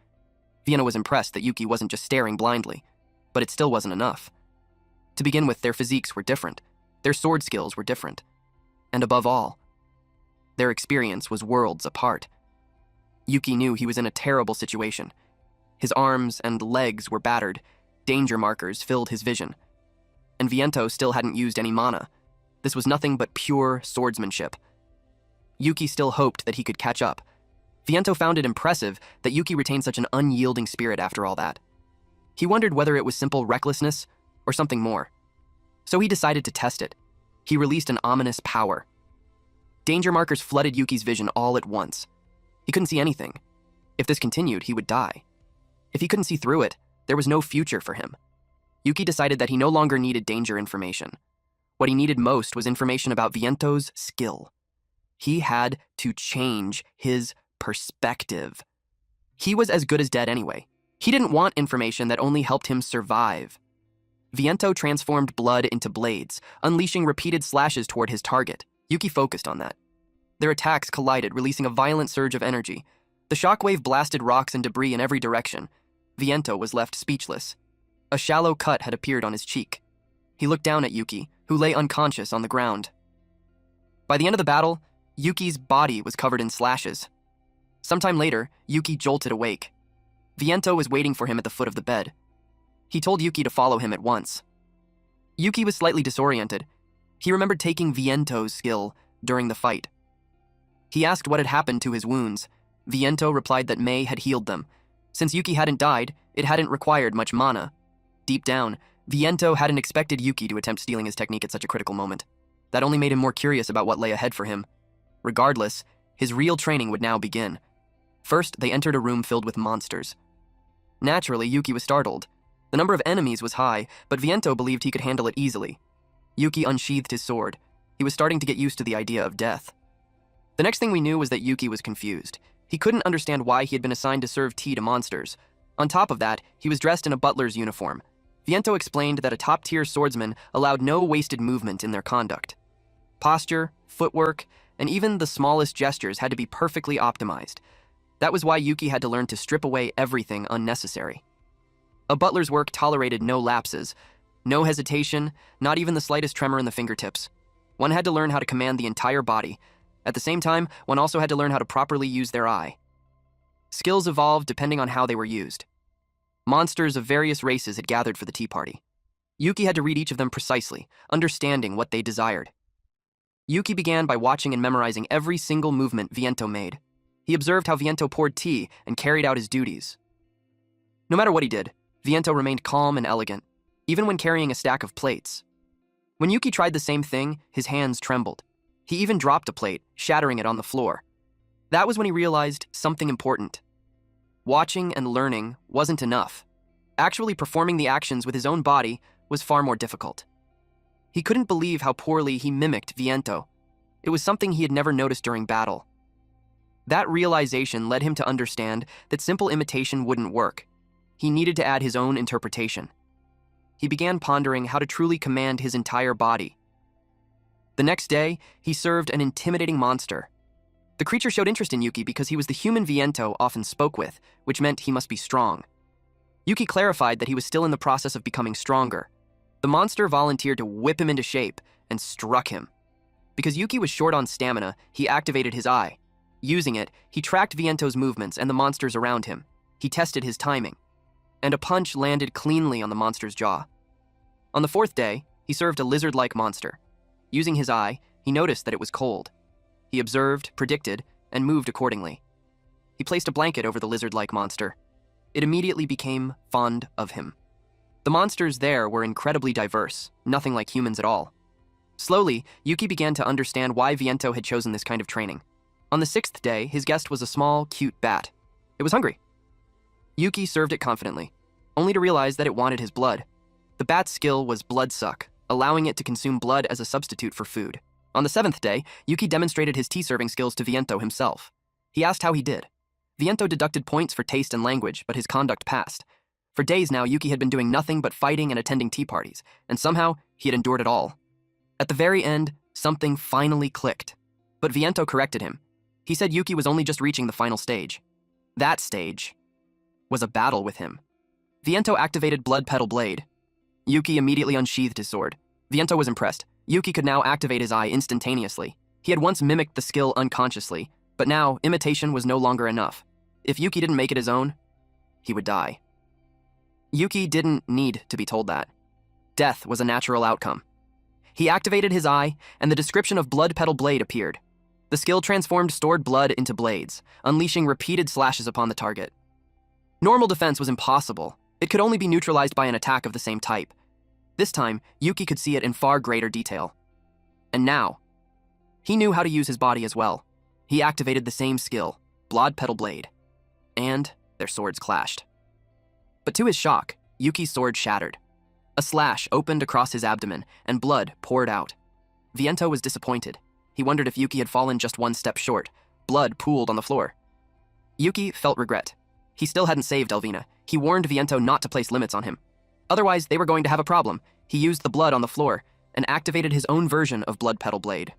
Viento was impressed that Yuki wasn't just staring blindly, but it still wasn't enough. To begin with, their physiques were different. Their sword skills were different. And above all, their experience was worlds apart. Yuki knew he was in a terrible situation. His arms and legs were battered. Danger markers filled his vision. And Viento still hadn't used any mana. This was nothing but pure swordsmanship. Yuki still hoped that he could catch up. Viento found it impressive that Yuki retained such an unyielding spirit after all that. He wondered whether it was simple recklessness or something more. So he decided to test it. He released an ominous power. Danger markers flooded Yuki's vision all at once. He couldn't see anything. If this continued, he would die. If he couldn't see through it, there was no future for him. Yuki decided that he no longer needed danger information. What he needed most was information about Viento's skill. He had to change his perspective. He was as good as dead anyway. He didn't want information that only helped him survive. Viento transformed blood into blades, unleashing repeated slashes toward his target. Yuki focused on that. Their attacks collided, releasing a violent surge of energy. The shockwave blasted rocks and debris in every direction. Viento was left speechless. A shallow cut had appeared on his cheek. He looked down at Yuki, who lay unconscious on the ground. By the end of the battle, Yuki's body was covered in slashes. Sometime later, Yuki jolted awake. Viento was waiting for him at the foot of the bed. He told Yuki to follow him at once. Yuki was slightly disoriented. He remembered taking Viento's skill during the fight. He asked what had happened to his wounds. Viento replied that Mei had healed them. Since Yuki hadn't died, it hadn't required much mana. Deep down, Viento hadn't expected Yuki to attempt stealing his technique at such a critical moment. That only made him more curious about what lay ahead for him. Regardless, his real training would now begin. First, they entered a room filled with monsters. Naturally, Yuki was startled. The number of enemies was high, but Viento believed he could handle it easily. Yuki unsheathed his sword. He was starting to get used to the idea of death. The next thing we knew was that Yuki was confused. He couldn't understand why he had been assigned to serve tea to monsters. On top of that, he was dressed in a butler's uniform. Viento explained that a top-tier swordsman allowed no wasted movement in their conduct. Posture, footwork, and even the smallest gestures had to be perfectly optimized. That was why Yuki had to learn to strip away everything unnecessary. A butler's work tolerated no lapses, no hesitation, not even the slightest tremor in the fingertips. One had to learn how to command the entire body. At the same time, one also had to learn how to properly use their eye. Skills evolved depending on how they were used. Monsters of various races had gathered for the tea party. Yuki had to read each of them precisely, understanding what they desired. Yuki began by watching and memorizing every single movement Viento made. He observed how Viento poured tea and carried out his duties. No matter what he did, Viento remained calm and elegant, even when carrying a stack of plates. When Yuki tried the same thing, his hands trembled. He even dropped a plate, shattering it on the floor. That was when he realized something important. Watching and learning wasn't enough. Actually performing the actions with his own body was far more difficult. He couldn't believe how poorly he mimicked Viento. It was something he had never noticed during battle. That realization led him to understand that simple imitation wouldn't work. He needed to add his own interpretation. He began pondering how to truly command his entire body. The next day, he served an intimidating monster. The creature showed interest in Yuki because he was the human Viento often spoke with, which meant he must be strong. Yuki clarified that he was still in the process of becoming stronger. The monster volunteered to whip him into shape and struck him. Because Yuki was short on stamina, he activated his eye. Using it, he tracked Viento's movements and the monsters around him. He tested his timing. And a punch landed cleanly on the monster's jaw. On the fourth day, he served a lizard-like monster. Using his eye, he noticed that it was cold. He observed, predicted, and moved accordingly. He placed a blanket over the lizard-like monster. It immediately became fond of him. The monsters there were incredibly diverse, nothing like humans at all. Slowly, Yuki began to understand why Viento had chosen this kind of training. On the sixth day, his guest was a small, cute bat. It was hungry. Yuki served it confidently, only to realize that it wanted his blood. The bat's skill was blood suck, allowing it to consume blood as a substitute for food. On the seventh day, Yuki demonstrated his tea-serving skills to Viento himself. He asked how he did. Viento deducted points for taste and language, but his conduct passed. For days now, Yuki had been doing nothing but fighting and attending tea parties, and somehow, he had endured it all. At the very end, something finally clicked. But Viento corrected him. He said Yuki was only just reaching the final stage. That stage was a battle with him. Viento activated Blood Petal Blade. Yuki immediately unsheathed his sword. Viento was impressed. Yuki could now activate his eye instantaneously. He had once mimicked the skill unconsciously, but now imitation was no longer enough. If Yuki didn't make it his own, he would die. Yuki didn't need to be told that. Death was a natural outcome. He activated his eye, and the description of Blood Petal Blade appeared. The skill transformed stored blood into blades, unleashing repeated slashes upon the target. Normal defense was impossible. It could only be neutralized by an attack of the same type. This time, Yuki could see it in far greater detail. And now, he knew how to use his body as well. He activated the same skill, Blood Petal Blade, and their swords clashed. But to his shock, Yuki's sword shattered. A slash opened across his abdomen, and blood poured out. Viento was disappointed. He wondered if Yuki had fallen just one step short. Blood pooled on the floor. Yuki felt regret. He still hadn't saved Elvina. He warned Viento not to place limits on him. Otherwise, they were going to have a problem. He used the blood on the floor and activated his own version of Blood Petal Blade.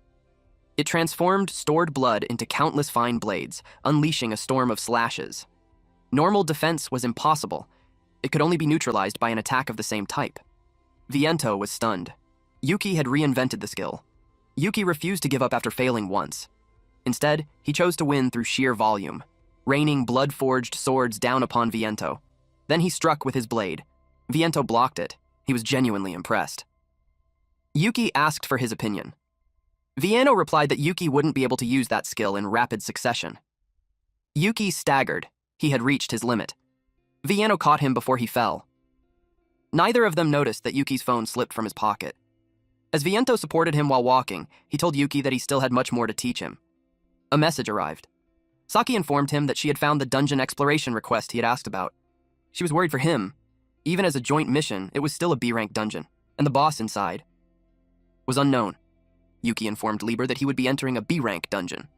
It transformed stored blood into countless fine blades, unleashing a storm of slashes. Normal defense was impossible. It could only be neutralized by an attack of the same type. Viento was stunned. Yuki had reinvented the skill. Yuki refused to give up after failing once. Instead, he chose to win through sheer volume, raining blood-forged swords down upon Viento. Then he struck with his blade. Viento blocked it. He was genuinely impressed. Yuki asked for his opinion. Viento replied that Yuki wouldn't be able to use that skill in rapid succession. Yuki staggered. He had reached his limit. Viento caught him before he fell. Neither of them noticed that Yuki's phone slipped from his pocket. As Viento supported him while walking, he told Yuki that he still had much more to teach him. A message arrived. Saki informed him that she had found the dungeon exploration request he had asked about. She was worried for him. Even as a joint mission, it was still a B-rank dungeon, and the boss inside was unknown. Yuki informed Lieber that he would be entering a B-rank dungeon.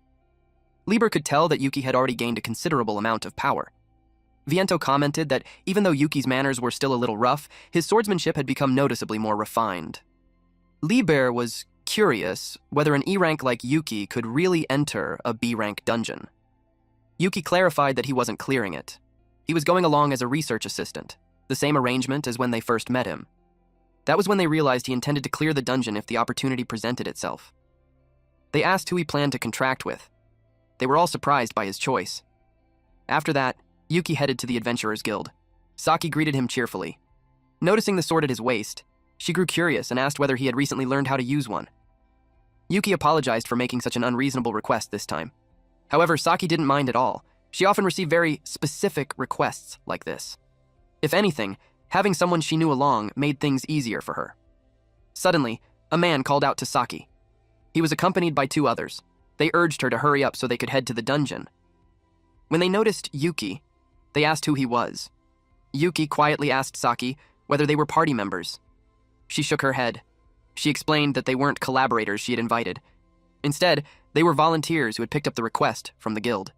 Lieber could tell that Yuki had already gained a considerable amount of power. Viento commented that even though Yuki's manners were still a little rough, his swordsmanship had become noticeably more refined. Lieber was curious whether an E-rank like Yuki could really enter a B-rank dungeon. Yuki clarified that he wasn't clearing it. He was going along as a research assistant, the same arrangement as when they first met him. That was when they realized he intended to clear the dungeon if the opportunity presented itself. They asked who he planned to contract with. They were all surprised by his choice. After that, Yuki headed to the Adventurers Guild. Saki greeted him cheerfully. Noticing the sword at his waist, she grew curious and asked whether he had recently learned how to use one. Yuki apologized for making such an unreasonable request this time. However, Saki didn't mind at all. She often received very specific requests like this. If anything, having someone she knew along made things easier for her. Suddenly, a man called out to Saki. He was accompanied by two others. They urged her to hurry up so they could head to the dungeon. When they noticed Yuki, they asked who he was. Yuki quietly asked Saki whether they were party members. She shook her head. She explained that they weren't collaborators she had invited. Instead, they were volunteers who had picked up the request from the guild.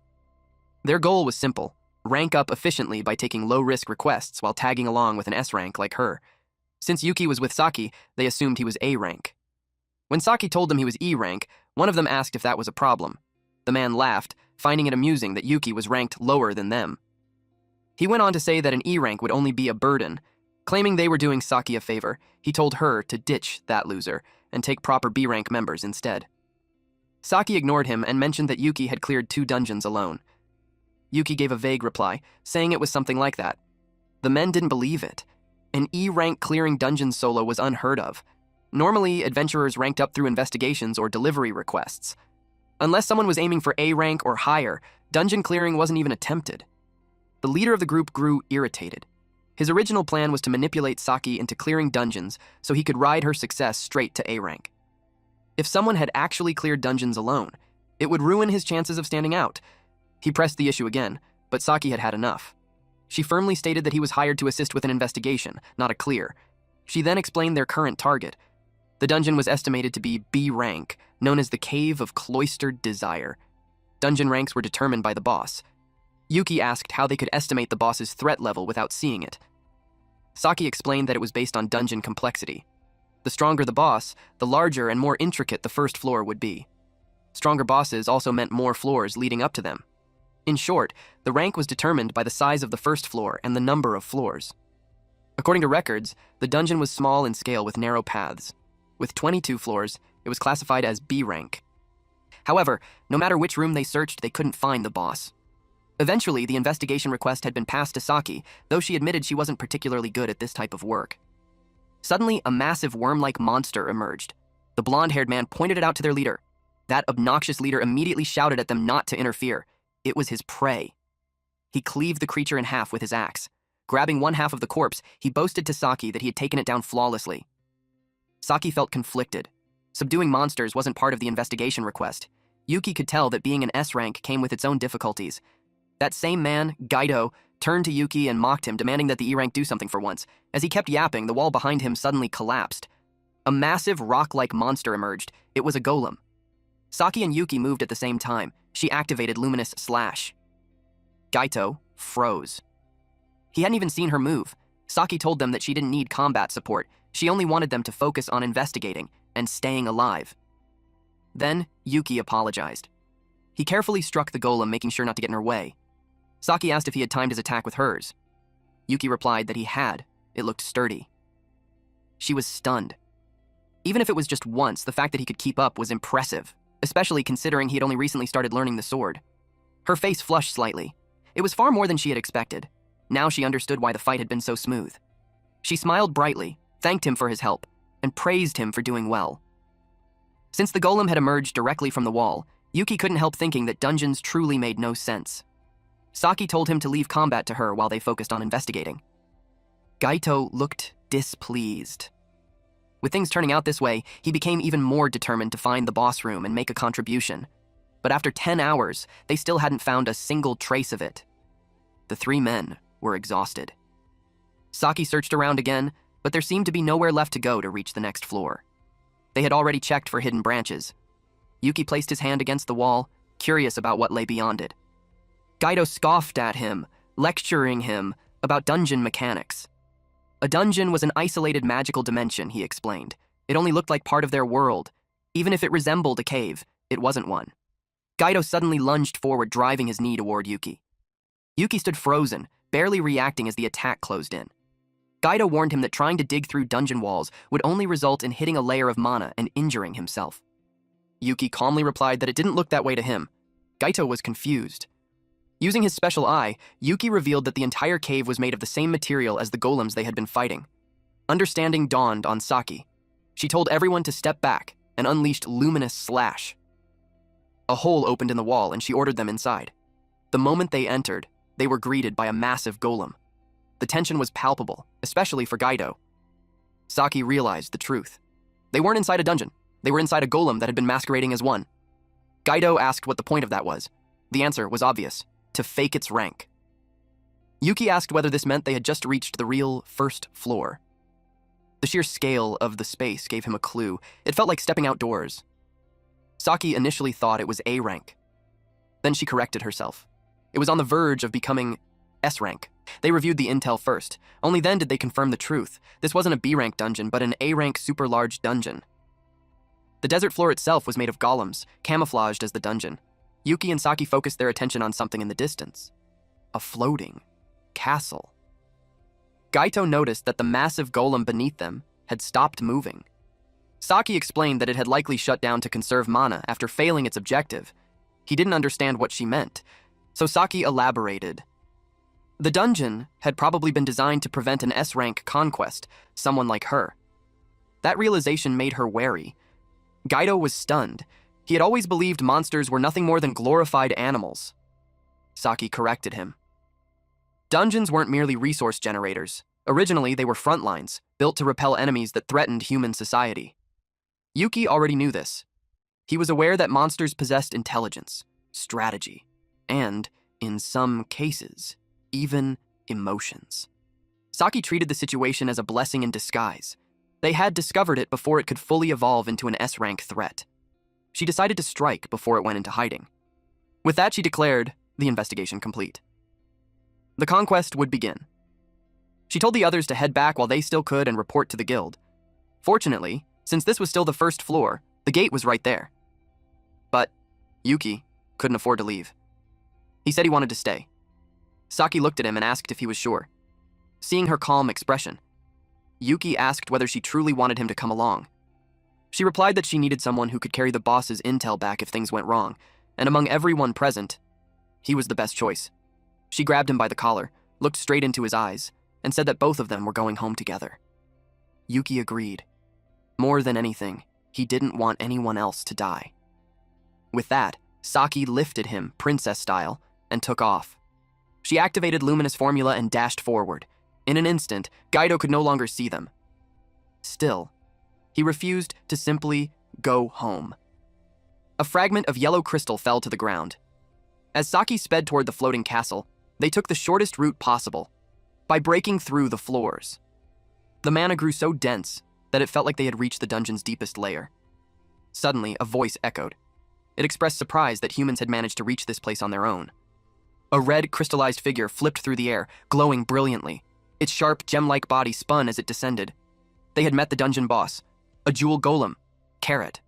Their goal was simple: rank up efficiently by taking low-risk requests while tagging along with an S rank like her. Since Yuki was with Saki, they assumed he was A rank. When Saki told them he was E rank, one of them asked if that was a problem. The man laughed, finding it amusing that Yuki was ranked lower than them. He went on to say that an E rank would only be a burden. Claiming they were doing Saki a favor, he told her to ditch that loser and take proper B rank members instead. Saki ignored him and mentioned that Yuki had cleared 2 dungeons alone. Yuki gave a vague reply, saying it was something like that. The men didn't believe it. An E-rank clearing dungeon solo was unheard of. Normally, adventurers ranked up through investigations or delivery requests. Unless someone was aiming for A rank or higher, dungeon clearing wasn't even attempted. The leader of the group grew irritated. His original plan was to manipulate Saki into clearing dungeons so he could ride her success straight to A rank. If someone had actually cleared dungeons alone, it would ruin his chances of standing out. He pressed the issue again, but Saki had had enough. She firmly stated that he was hired to assist with an investigation, not a clear. She then explained their current target. The dungeon was estimated to be B rank, known as the Cave of Cloistered Desire. Dungeon ranks were determined by the boss. Yuki asked how they could estimate the boss's threat level without seeing it. Saki explained that it was based on dungeon complexity. The stronger the boss, the larger and more intricate the first floor would be. Stronger bosses also meant more floors leading up to them. In short, the rank was determined by the size of the first floor and the number of floors. According to records, the dungeon was small in scale with narrow paths. With 22 floors, it was classified as B rank. However, no matter which room they searched, they couldn't find the boss. Eventually, the investigation request had been passed to Saki, though she admitted she wasn't particularly good at this type of work. Suddenly, a massive worm-like monster emerged. The blonde-haired man pointed it out to their leader. That obnoxious leader immediately shouted at them not to interfere. It was his prey. He cleaved the creature in half with his axe. Grabbing one half of the corpse, he boasted to Saki that he had taken it down flawlessly. Saki felt conflicted. Subduing monsters wasn't part of the investigation request. Yuki could tell that being an S rank came with its own difficulties. That same man, Gaido, turned to Yuki and mocked him, demanding that the E-rank do something for once. As he kept yapping, the wall behind him suddenly collapsed. A massive rock-like monster emerged. It was a golem. Saki and Yuki moved at the same time. She activated Luminous Slash. Gaito froze. He hadn't even seen her move. Saki told them that she didn't need combat support. She only wanted them to focus on investigating and staying alive. Then, Yuki apologized. He carefully struck the golem, making sure not to get in her way. Saki asked if he had timed his attack with hers. Yuki replied that he had. It looked sturdy. She was stunned. Even if it was just once, the fact that he could keep up was impressive. especially considering he had only recently started learning the sword. Her face flushed slightly. It was far more than she had expected. Now she understood why the fight had been so smooth. She smiled brightly, thanked him for his help, and praised him for doing well. Since the golem had emerged directly from the wall, Yuki couldn't help thinking that dungeons truly made no sense. Saki told him to leave combat to her while they focused on investigating. Gaito looked displeased. With things turning out this way, he became even more determined to find the boss room and make a contribution. But after 10 hours, they still hadn't found a single trace of it. The three men were exhausted. Saki searched around again, but there seemed to be nowhere left to go to reach the next floor. They had already checked for hidden branches. Yuki placed his hand against the wall, curious about what lay beyond it. Gaito scoffed at him, lecturing him about dungeon mechanics. A dungeon was an isolated magical dimension, he explained. It only looked like part of their world. Even if it resembled a cave, it wasn't one. Gaito suddenly lunged forward, driving his knee toward Yuki. Yuki stood frozen, barely reacting as the attack closed in. Gaito warned him that trying to dig through dungeon walls would only result in hitting a layer of mana and injuring himself. Yuki calmly replied that it didn't look that way to him. Gaito was confused. Using his special eye, Yuki revealed that the entire cave was made of the same material as the golems they had been fighting. Understanding dawned on Saki. She told everyone to step back and unleashed Luminous Slash. A hole opened in the wall and she ordered them inside. The moment they entered, they were greeted by a massive golem. The tension was palpable, especially for Gaito. Saki realized the truth. They weren't inside a dungeon. They were inside a golem that had been masquerading as one. Gaito asked what the point of that was. The answer was obvious: to fake its rank. Yuki asked whether this meant they had just reached the real first floor. The sheer scale of the space gave him a clue. It felt like stepping outdoors. Saki initially thought it was A rank. Then she corrected herself. It was on the verge of becoming S rank. They reviewed the intel first. Only then did they confirm the truth. This wasn't a B rank dungeon, but an A rank super large dungeon. The desert floor itself was made of golems, camouflaged as the dungeon. Yuki and Saki focused their attention on something in the distance. A floating castle. Gaito noticed that the massive golem beneath them had stopped moving. Saki explained that it had likely shut down to conserve mana after failing its objective. He didn't understand what she meant, so Saki elaborated. The dungeon had probably been designed to prevent an S-rank conquest, someone like her. That realization made her wary. Gaito was stunned. He had always believed monsters were nothing more than glorified animals. Saki corrected him. Dungeons weren't merely resource generators. Originally, they were front lines, built to repel enemies that threatened human society. Yuki already knew this. He was aware that monsters possessed intelligence, strategy, and, in some cases, even emotions. Saki treated the situation as a blessing in disguise. They had discovered it before it could fully evolve into an S-rank threat. She decided to strike before it went into hiding. With that, she declared the investigation complete. The conquest would begin. She told the others to head back while they still could and report to the guild. Fortunately, since this was still the first floor, the gate was right there. But Yuki couldn't afford to leave. He said he wanted to stay. Saki looked at him and asked if he was sure. Seeing her calm expression, Yuki asked whether she truly wanted him to come along. She replied that she needed someone who could carry the boss's intel back if things went wrong, and among everyone present, he was the best choice. She grabbed him by the collar, looked straight into his eyes, and said that both of them were going home together. Yuki agreed. More than anything, he didn't want anyone else to die. With that, Saki lifted him, princess style, and took off. She activated Luminous Formula and dashed forward. In an instant, Gaito could no longer see them. Still, he refused to simply go home. A fragment of yellow crystal fell to the ground. As Saki sped toward the floating castle, they took the shortest route possible, by breaking through the floors. The mana grew so dense that it felt like they had reached the dungeon's deepest layer. Suddenly, a voice echoed. It expressed surprise that humans had managed to reach this place on their own. A red, crystallized figure flipped through the air, glowing brilliantly. Its sharp, gem-like body spun as it descended. They had met the dungeon boss, a jewel golem, Carrot.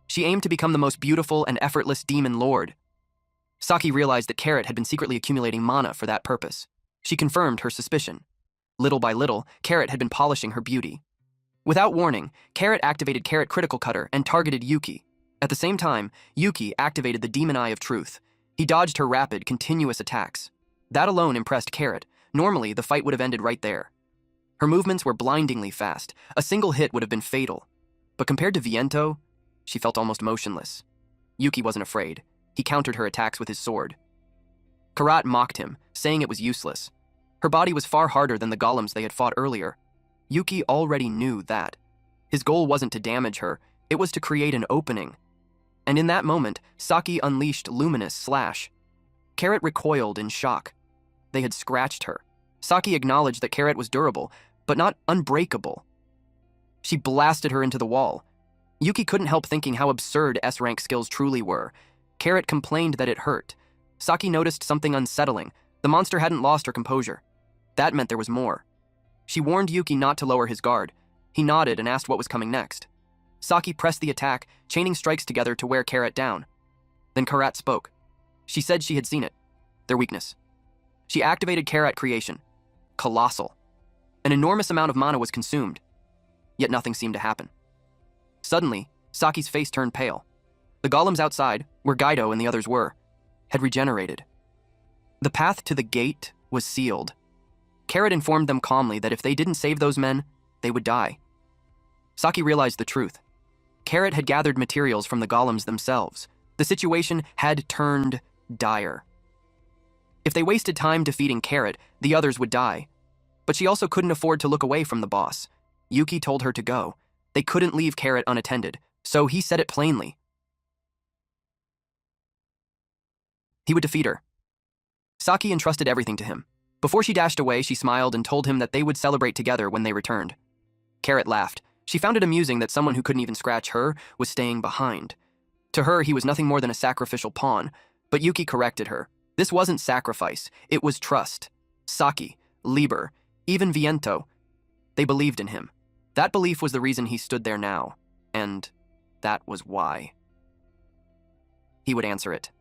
She aimed to become the most beautiful and effortless demon lord. Saki realized that Carrot had been secretly accumulating mana for that purpose. She confirmed her suspicion. Little by little, Carrot had been polishing her beauty. Without warning, Carrot activated Carrot Critical Cutter and targeted Yuki. At the same time, Yuki activated the Demon Eye of Truth. He dodged her rapid, continuous attacks. That alone impressed Carrot. Normally, the fight would have ended right there. Her movements were blindingly fast. A single hit would have been fatal. But compared to Viento, she felt almost motionless. Yuki wasn't afraid. He countered her attacks with his sword. Karat mocked him, saying it was useless. Her body was far harder than the golems they had fought earlier. Yuki already knew that. His goal wasn't to damage her, it was to create an opening. And in that moment, Saki unleashed Luminous Slash. Carrot recoiled in shock. They had scratched her. Saki acknowledged that Carrot was durable, but not unbreakable. She blasted her into the wall. Yuki couldn't help thinking how absurd S-rank skills truly were. Carrot complained that it hurt. Saki noticed something unsettling. The monster hadn't lost her composure. That meant there was more. She warned Yuki not to lower his guard. He nodded and asked what was coming next. Saki pressed the attack, chaining strikes together to wear Carrot down. Then Karat spoke. She said she had seen it. Their weakness. She activated Carrot Creation. Colossal. An enormous amount of mana was consumed. Yet nothing seemed to happen. Suddenly, Saki's face turned pale. The golems outside, where Gaido and the others were, had regenerated. The path to the gate was sealed. Carrot informed them calmly that if they didn't save those men, they would die. Saki realized the truth. Carrot had gathered materials from the golems themselves. The situation had turned dire. If they wasted time defeating Carrot, the others would die. But she also couldn't afford to look away from the boss. Yuki told her to go. They couldn't leave Carrot unattended, so he said it plainly. He would defeat her. Saki entrusted everything to him. Before she dashed away, she smiled and told him that they would celebrate together when they returned. Carrot laughed. She found it amusing that someone who couldn't even scratch her was staying behind. To her, he was nothing more than a sacrificial pawn, but Yuki corrected her. This wasn't sacrifice, it was trust. Saki, Liber, even Viento, they believed in him. That belief was the reason he stood there now, and that was why. He would answer it.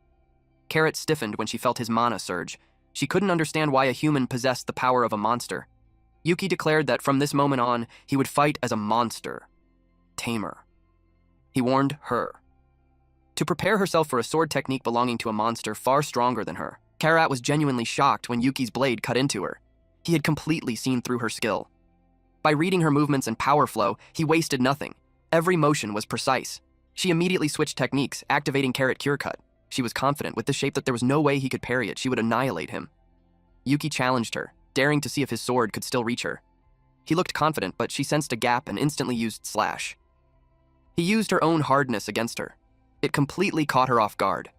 Carrot stiffened when she felt his mana surge. She couldn't understand why a human possessed the power of a monster. Yuki declared that from this moment on, he would fight as a monster. Tamer. He warned her. To prepare herself for a sword technique belonging to a monster far stronger than her. Karat was genuinely shocked when Yuki's blade cut into her. He had completely seen through her skill. By reading her movements and power flow, he wasted nothing. Every motion was precise. She immediately switched techniques, activating Carrot Cure Cut. She was confident with the shape that there was no way he could parry it. She would annihilate him. Yuki challenged her, daring to see if his sword could still reach her. He looked confident, but she sensed a gap and instantly used Slash. He used her own hardness against her. It completely caught her off guard.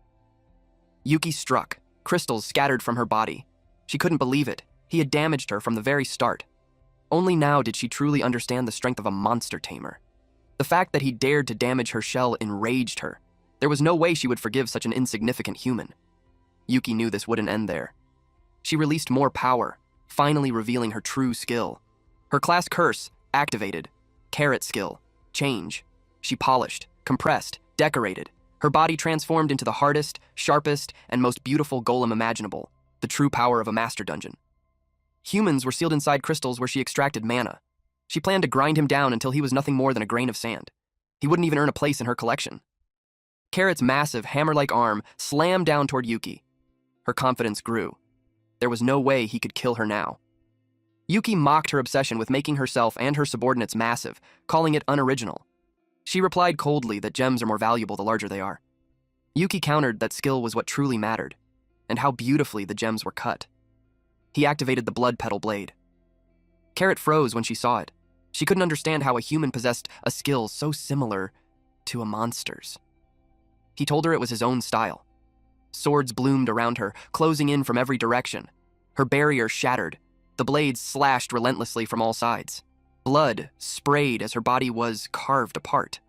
Yuki struck. Crystals scattered from her body. She couldn't believe it. He had damaged her from the very start. Only now did she truly understand the strength of a monster tamer. The fact that he dared to damage her shell enraged her. There was no way she would forgive such an insignificant human. Yuki knew this wouldn't end there. She released more power, finally revealing her true skill. Her class curse activated. Carrot skill. Change. She polished, compressed, decorated. Her body transformed into the hardest, sharpest, and most beautiful golem imaginable, the true power of a master dungeon. Humans were sealed inside crystals where she extracted mana. She planned to grind him down until he was nothing more than a grain of sand. He wouldn't even earn a place in her collection. Carrot's massive, hammer-like arm slammed down toward Yuki. Her confidence grew. There was no way he could kill her now. Yuki mocked her obsession with making herself and her subordinates massive, calling it unoriginal. She replied coldly that gems are more valuable the larger they are. Yuki countered that skill was what truly mattered, and how beautifully the gems were cut. He activated the blood petal blade. Carrot froze when she saw it. She couldn't understand how a human possessed a skill so similar to a monster's. He told her it was his own style. Swords bloomed around her, closing in from every direction. Her barrier shattered. The blades slashed relentlessly from all sides. Blood sprayed as her body was carved apart.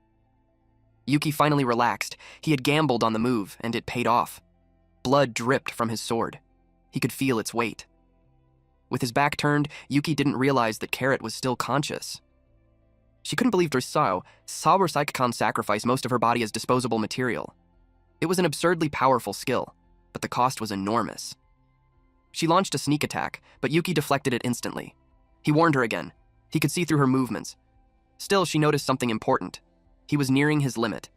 Yuki finally relaxed. He had gambled on the move, and it paid off. Blood dripped from his sword. He could feel its weight. With his back turned, Yuki didn't realize that Carrot was still conscious. She couldn't believe Dressau saw her Psychicon sacrifice most of her body as disposable material. It was an absurdly powerful skill, but the cost was enormous. She launched a sneak attack, but Yuki deflected it instantly. He warned her again. He could see through her movements. Still, she noticed something important. He was nearing his limit.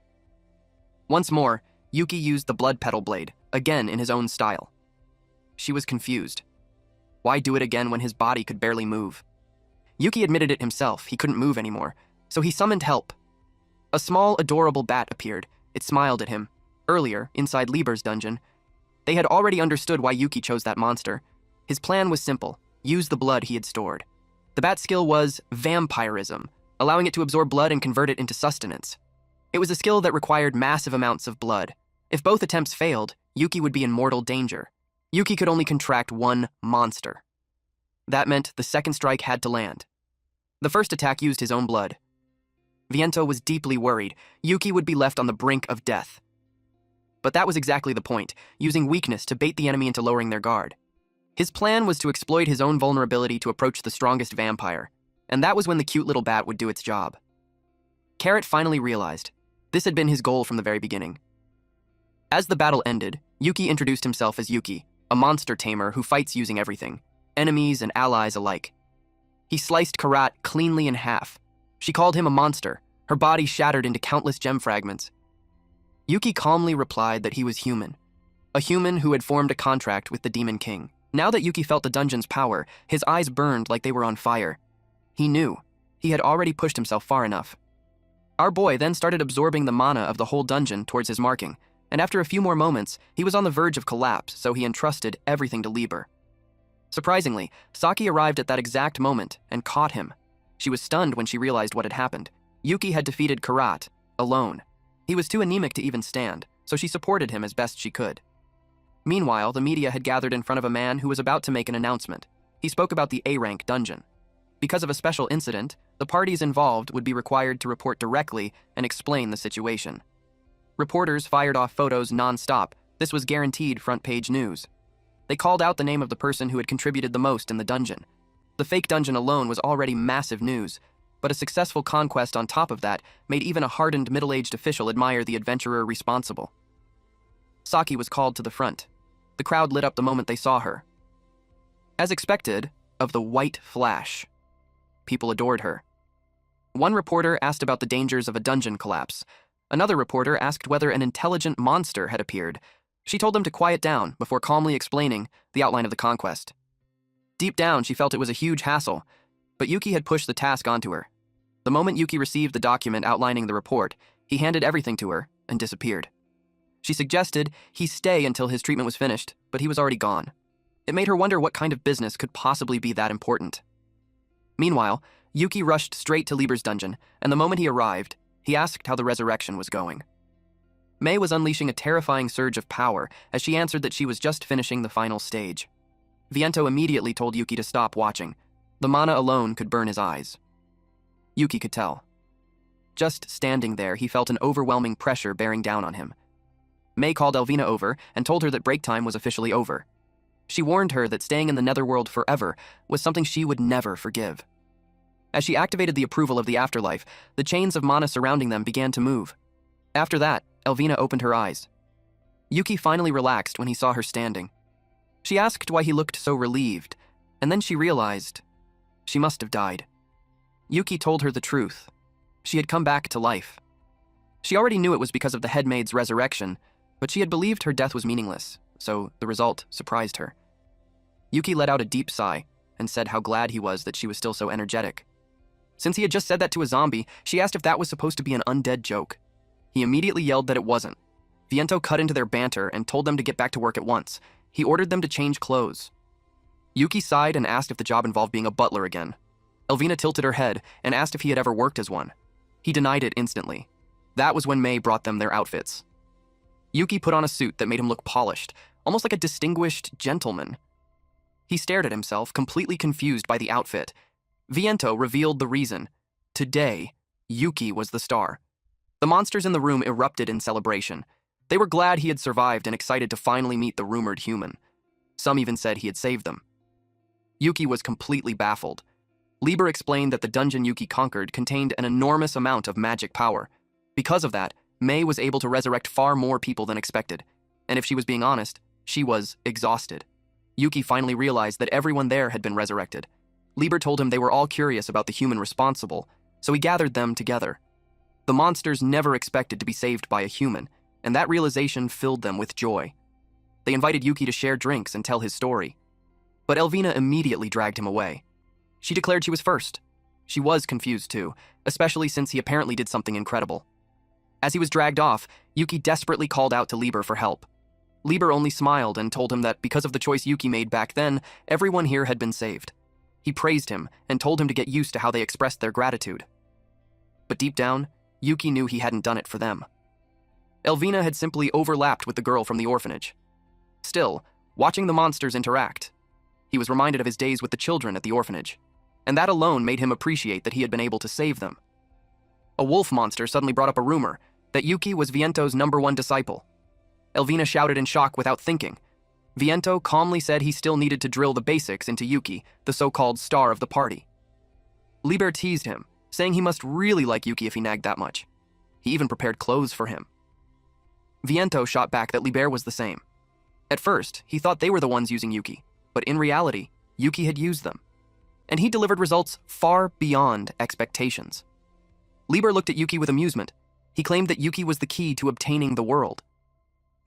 Once more, Yuki used the blood petal blade, again in his own style. She was confused. Why do it again when his body could barely move? Yuki admitted it himself, he couldn't move anymore, so he summoned help. A small, adorable bat appeared. It smiled at him. Earlier, inside Lieber's dungeon, they had already understood why Yuki chose that monster. His plan was simple: use the blood he had stored. The bat's skill was vampirism, allowing it to absorb blood and convert it into sustenance. It was a skill that required massive amounts of blood. If both attempts failed, Yuki would be in mortal danger. Yuki could only contract one monster. That meant the second strike had to land. The first attack used his own blood. Viento was deeply worried. Yuki would be left on the brink of death. But that was exactly the point, using weakness to bait the enemy into lowering their guard. His plan was to exploit his own vulnerability to approach the strongest vampire, and that was when the cute little bat would do its job. Carrot finally realized this had been his goal from the very beginning. As the battle ended, Yuki introduced himself as Yuki, a monster tamer who fights using everything, enemies and allies alike. He sliced Karat cleanly in half. She called him a monster, her body shattered into countless gem fragments. Yuki calmly replied that he was human, a human who had formed a contract with the Demon King. Now that Yuki felt the dungeon's power, his eyes burned like they were on fire. He knew he had already pushed himself far enough. Our boy then started absorbing the mana of the whole dungeon towards his marking, and after a few more moments, he was on the verge of collapse, so he entrusted everything to Lieber. Surprisingly, Saki arrived at that exact moment and caught him. She was stunned when she realized what had happened. Yuki had defeated Karat, alone. He was too anemic to even stand, so she supported him as best she could. Meanwhile, the media had gathered in front of a man who was about to make an announcement. He spoke about the A-rank dungeon. Because of a special incident, the parties involved would be required to report directly and explain the situation. Reporters fired off photos non-stop. This was guaranteed front-page news. They called out the name of the person who had contributed the most in the dungeon. The fake dungeon alone was already massive news, but a successful conquest on top of that made even a hardened middle-aged official admire the adventurer responsible. Saki was called to the front. The crowd lit up the moment they saw her. As expected, of the white flash. People adored her. One reporter asked about the dangers of a dungeon collapse. Another reporter asked whether an intelligent monster had appeared. She told them to quiet down before calmly explaining the outline of the conquest. Deep down, she felt it was a huge hassle, but Yuki had pushed the task onto her. The moment Yuki received the document outlining the report, he handed everything to her and disappeared. She suggested he stay until his treatment was finished, but he was already gone. It made her wonder what kind of business could possibly be that important. Meanwhile, Yuki rushed straight to Lieber's dungeon, and the moment he arrived, he asked how the resurrection was going. Mei was unleashing a terrifying surge of power as she answered that she was just finishing the final stage. Viento immediately told Yuki to stop watching. The mana alone could burn his eyes. Yuki could tell. Just standing there, he felt an overwhelming pressure bearing down on him. Mei called Elvina over and told her that break time was officially over. She warned her that staying in the netherworld forever was something she would never forgive. As she activated the approval of the afterlife, the chains of mana surrounding them began to move. After that, Elvina opened her eyes. Yuki finally relaxed when he saw her standing. She asked why he looked so relieved, and then she realized she must have died. Yuki told her the truth. She had come back to life. She already knew it was because of the headmaid's resurrection, but she had believed her death was meaningless, so the result surprised her. Yuki let out a deep sigh and said how glad he was that she was still so energetic. Since he had just said that to a zombie, she asked if that was supposed to be an undead joke. He immediately yelled that it wasn't. Viento cut into their banter and told them to get back to work at once. He ordered them to change clothes. Yuki sighed and asked if the job involved being a butler again. Elvina tilted her head and asked if he had ever worked as one. He denied it instantly. That was when Mei brought them their outfits. Yuki put on a suit that made him look polished, almost like a distinguished gentleman. He stared at himself, completely confused by the outfit. Viento revealed the reason. Today, Yuki was the star. The monsters in the room erupted in celebration. They were glad he had survived and excited to finally meet the rumored human. Some even said he had saved them. Yuki was completely baffled. Lieber explained that the dungeon Yuki conquered contained an enormous amount of magic power. Because of that, Mei was able to resurrect far more people than expected. And if she was being honest, she was exhausted. Yuki finally realized that everyone there had been resurrected. Lieber told him they were all curious about the human responsible, so he gathered them together. The monsters never expected to be saved by a human. and that realization filled them with joy. They invited Yuki to share drinks and tell his story. But Elvina immediately dragged him away. She declared she was first. She was confused too, especially since he apparently did something incredible. As he was dragged off, Yuki desperately called out to Lieber for help. Lieber only smiled and told him that because of the choice Yuki made back then, everyone here had been saved. He praised him and told him to get used to how they expressed their gratitude. But deep down, Yuki knew he hadn't done it for them. Elvina had simply overlapped with the girl from the orphanage. Still, watching the monsters interact, he was reminded of his days with the children at the orphanage, and that alone made him appreciate that he had been able to save them. A wolf monster suddenly brought up a rumor that Yuki was Viento's #1 disciple. Elvina shouted in shock without thinking. Viento calmly said he still needed to drill the basics into Yuki, the so-called star of the party. Lieber teased him, saying he must really like Yuki if he nagged that much. He even prepared clothes for him. Viento shot back that Lieber was the same. At first, he thought they were the ones using Yuki, but in reality, Yuki had used them. And he delivered results far beyond expectations. Lieber looked at Yuki with amusement. He claimed that Yuki was the key to obtaining the world.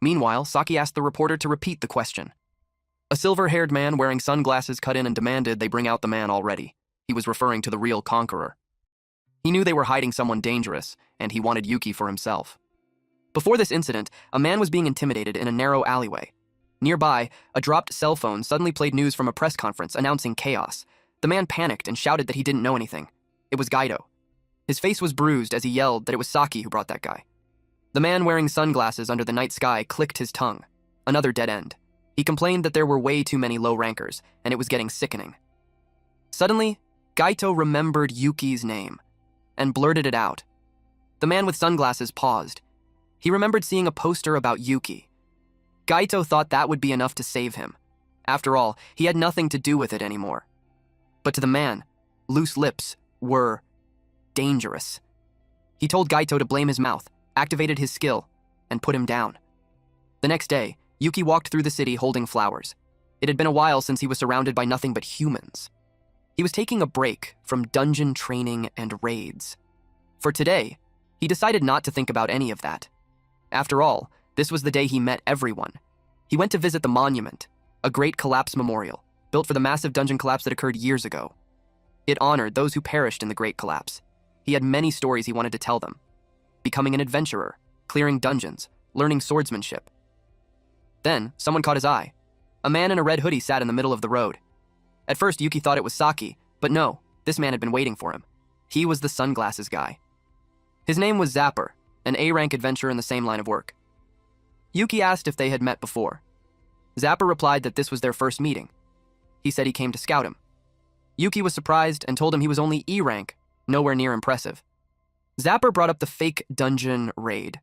Meanwhile, Saki asked the reporter to repeat the question. A silver-haired man wearing sunglasses cut in and demanded they bring out the man already. He was referring to the real conqueror. He knew they were hiding someone dangerous, and he wanted Yuki for himself. Before this incident, a man was being intimidated in a narrow alleyway. Nearby, a dropped cell phone suddenly played news from a press conference announcing chaos. The man panicked and shouted that he didn't know anything. It was Gaido. His face was bruised as he yelled that it was Saki who brought that guy. The man wearing sunglasses under the night sky clicked his tongue. Another dead end. He complained that there were way too many low rankers, and it was getting sickening. Suddenly, Gaito remembered Yuki's name and blurted it out. The man with sunglasses paused. He remembered seeing a poster about Yuki. Gaito thought that would be enough to save him. After all, he had nothing to do with it anymore. But to the man, loose lips were dangerous. He told Gaito to blame his mouth, activated his skill, and put him down. The next day, Yuki walked through the city holding flowers. It had been a while since he was surrounded by nothing but humans. He was taking a break from dungeon training and raids. For today, he decided not to think about any of that. After all, this was the day he met everyone. He went to visit the monument, a great collapse memorial, built for the massive dungeon collapse that occurred years ago. It honored those who perished in the great collapse. He had many stories he wanted to tell them. Becoming an adventurer, clearing dungeons, learning swordsmanship. Then, someone caught his eye. A man in a red hoodie sat in the middle of the road. At first, Yuki thought it was Saki, but no, this man had been waiting for him. He was the sunglasses guy. His name was Zapper, an A-rank adventurer in the same line of work. Yuki asked if they had met before. Zapper replied that this was their first meeting. He said he came to scout him. Yuki was surprised and told him he was only E-rank, nowhere near impressive. Zapper brought up the fake dungeon raid.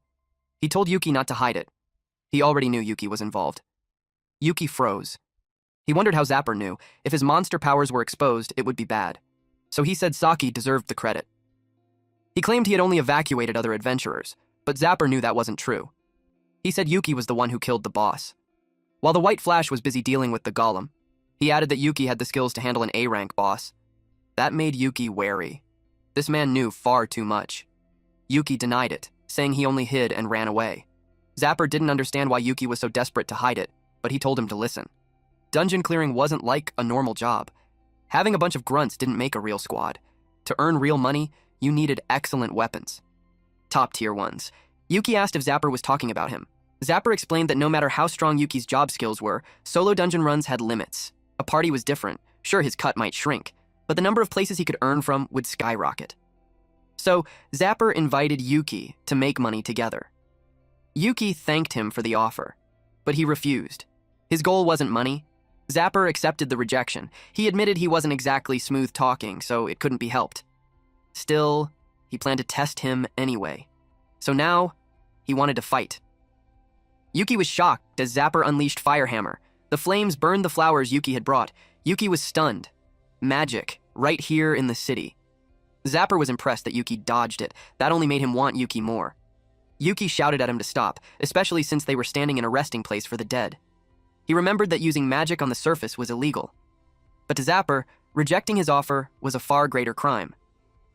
He told Yuki not to hide it. He already knew Yuki was involved. Yuki froze. He wondered how Zapper knew. If his monster powers were exposed, it would be bad. So he said Saki deserved the credit. He claimed he had only evacuated other adventurers, but Zapper knew that wasn't true. He said Yuki was the one who killed the boss. While the White Flash was busy dealing with the golem, he added that Yuki had the skills to handle an A-rank boss. That made Yuki wary. This man knew far too much. Yuki denied it, saying he only hid and ran away. Zapper didn't understand why Yuki was so desperate to hide it, but he told him to listen. Dungeon clearing wasn't like a normal job. Having a bunch of grunts didn't make a real squad. To earn real money, you needed excellent weapons. Top-tier ones. Yuki asked if Zapper was talking about him. Zapper explained that no matter how strong Yuki's job skills were, solo dungeon runs had limits. A party was different. Sure, his cut might shrink, but the number of places he could earn from would skyrocket. So, Zapper invited Yuki to make money together. Yuki thanked him for the offer, but he refused. His goal wasn't money. Zapper accepted the rejection. He admitted he wasn't exactly smooth talking, so it couldn't be helped. Still, he planned to test him anyway. So now, he wanted to fight. Yuki was shocked as Zapper unleashed Firehammer. The flames burned the flowers Yuki had brought. Yuki was stunned. Magic, right here in the city. Zapper was impressed that Yuki dodged it. That only made him want Yuki more. Yuki shouted at him to stop, especially since they were standing in a resting place for the dead. He remembered that using magic on the surface was illegal. But to Zapper, rejecting his offer was a far greater crime.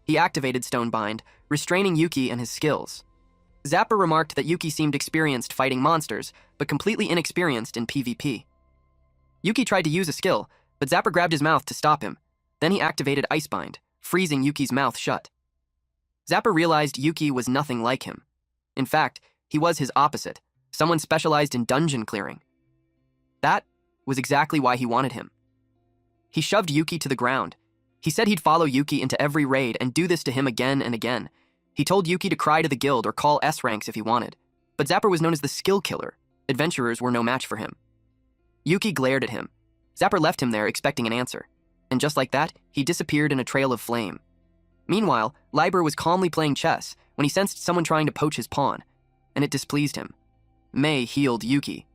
He activated Stonebind, restraining Yuki and his skills. Zapper remarked that Yuki seemed experienced fighting monsters, but completely inexperienced in PvP. Yuki tried to use a skill, but Zapper grabbed his mouth to stop him. Then he activated Icebind, freezing Yuki's mouth shut. Zapper realized Yuki was nothing like him. In fact, he was his opposite, someone specialized in dungeon clearing. That was exactly why he wanted him. He shoved Yuki to the ground. He said he'd follow Yuki into every raid and do this to him again and again. He told Yuki to cry to the guild or call S ranks if he wanted. But Zapper was known as the skill killer. Adventurers were no match for him. Yuki glared at him. Zapper left him there expecting an answer. And just like that, he disappeared in a trail of flame. Meanwhile, Liber was calmly playing chess when he sensed someone trying to poach his pawn, and it displeased him. Mei healed Yuki.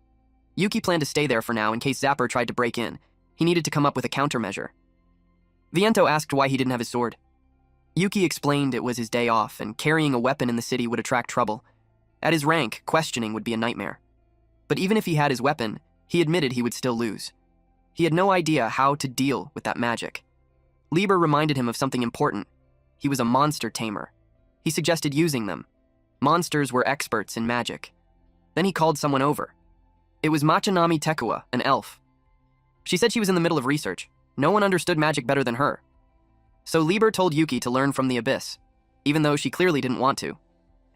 Yuki planned to stay there for now in case Zapper tried to break in. He needed to come up with a countermeasure. Viento asked why he didn't have his sword. Yuki explained it was his day off, and carrying a weapon in the city would attract trouble. At his rank, questioning would be a nightmare. But even if he had his weapon, he admitted he would still lose. He had no idea how to deal with that magic. Liber reminded him of something important. He was a monster tamer. He suggested using them. Monsters were experts in magic. Then he called someone over. It was Machinami Tekua, an elf. She said she was in the middle of research. No one understood magic better than her. So Liber told Yuki to learn from the abyss, even though she clearly didn't want to.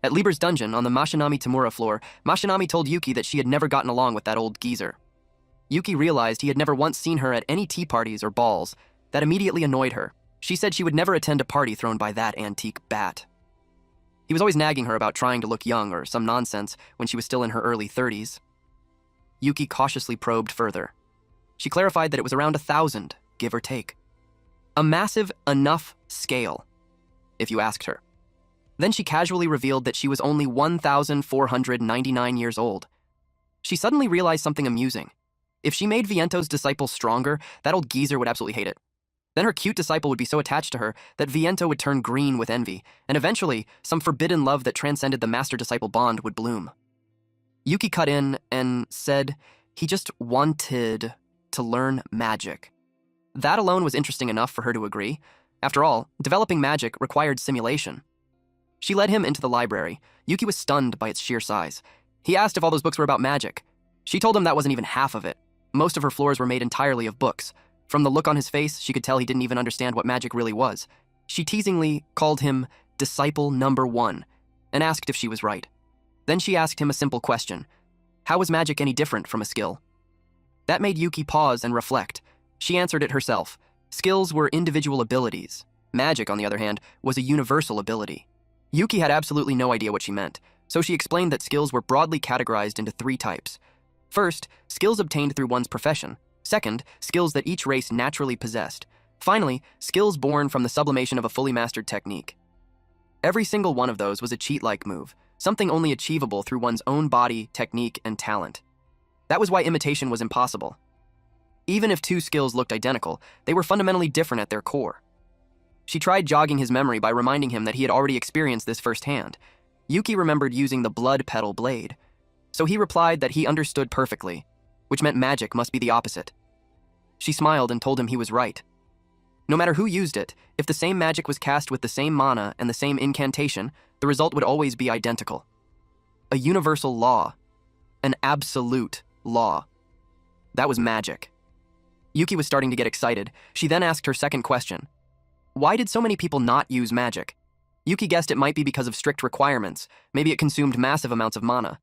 At Liber's dungeon on the Machinami Tamura floor, Machinami told Yuki that she had never gotten along with that old geezer. Yuki realized he had never once seen her at any tea parties or balls. That immediately annoyed her. She said she would never attend a party thrown by that antique bat. He was always nagging her about trying to look young or some nonsense when she was still in her early 30s. Yuki cautiously probed further. She clarified that it was around 1,000, give or take. A massive enough scale, if you asked her. Then she casually revealed that she was only 1,499 years old. She suddenly realized something amusing. If she made Viento's disciple stronger, that old geezer would absolutely hate it. Then her cute disciple would be so attached to her that Viento would turn green with envy, and eventually, some forbidden love that transcended the master-disciple bond would bloom. Yuki cut in and said he just wanted to learn magic. That alone was interesting enough for her to agree. After all, developing magic required simulation. She led him into the library. Yuki was stunned by its sheer size. He asked if all those books were about magic. She told him that wasn't even half of it. Most of her floors were made entirely of books. From the look on his face, she could tell he didn't even understand what magic really was. She teasingly called him Disciple Number 1 and asked if she was right. Then she asked him a simple question. How was magic any different from a skill? That made Yuki pause and reflect. She answered it herself. Skills were individual abilities. Magic, on the other hand, was a universal ability. Yuki had absolutely no idea what she meant, so she explained that skills were broadly categorized into 3 types. First, skills obtained through one's profession. Second, skills that each race naturally possessed. Finally, skills born from the sublimation of a fully mastered technique. Every single one of those was a cheat-like move, something only achievable through one's own body, technique, and talent. That was why imitation was impossible. Even if 2 skills looked identical, they were fundamentally different at their core. She tried jogging his memory by reminding him that he had already experienced this firsthand. Yuki remembered using the blood petal blade, so he replied that he understood perfectly, which meant magic must be the opposite. She smiled and told him he was right. No matter who used it, if the same magic was cast with the same mana and the same incantation, the result would always be identical. A universal law. An absolute law. That was magic. Yuki was starting to get excited. She then asked her second question. Why did so many people not use magic? Yuki guessed it might be because of strict requirements. Maybe it consumed massive amounts of mana.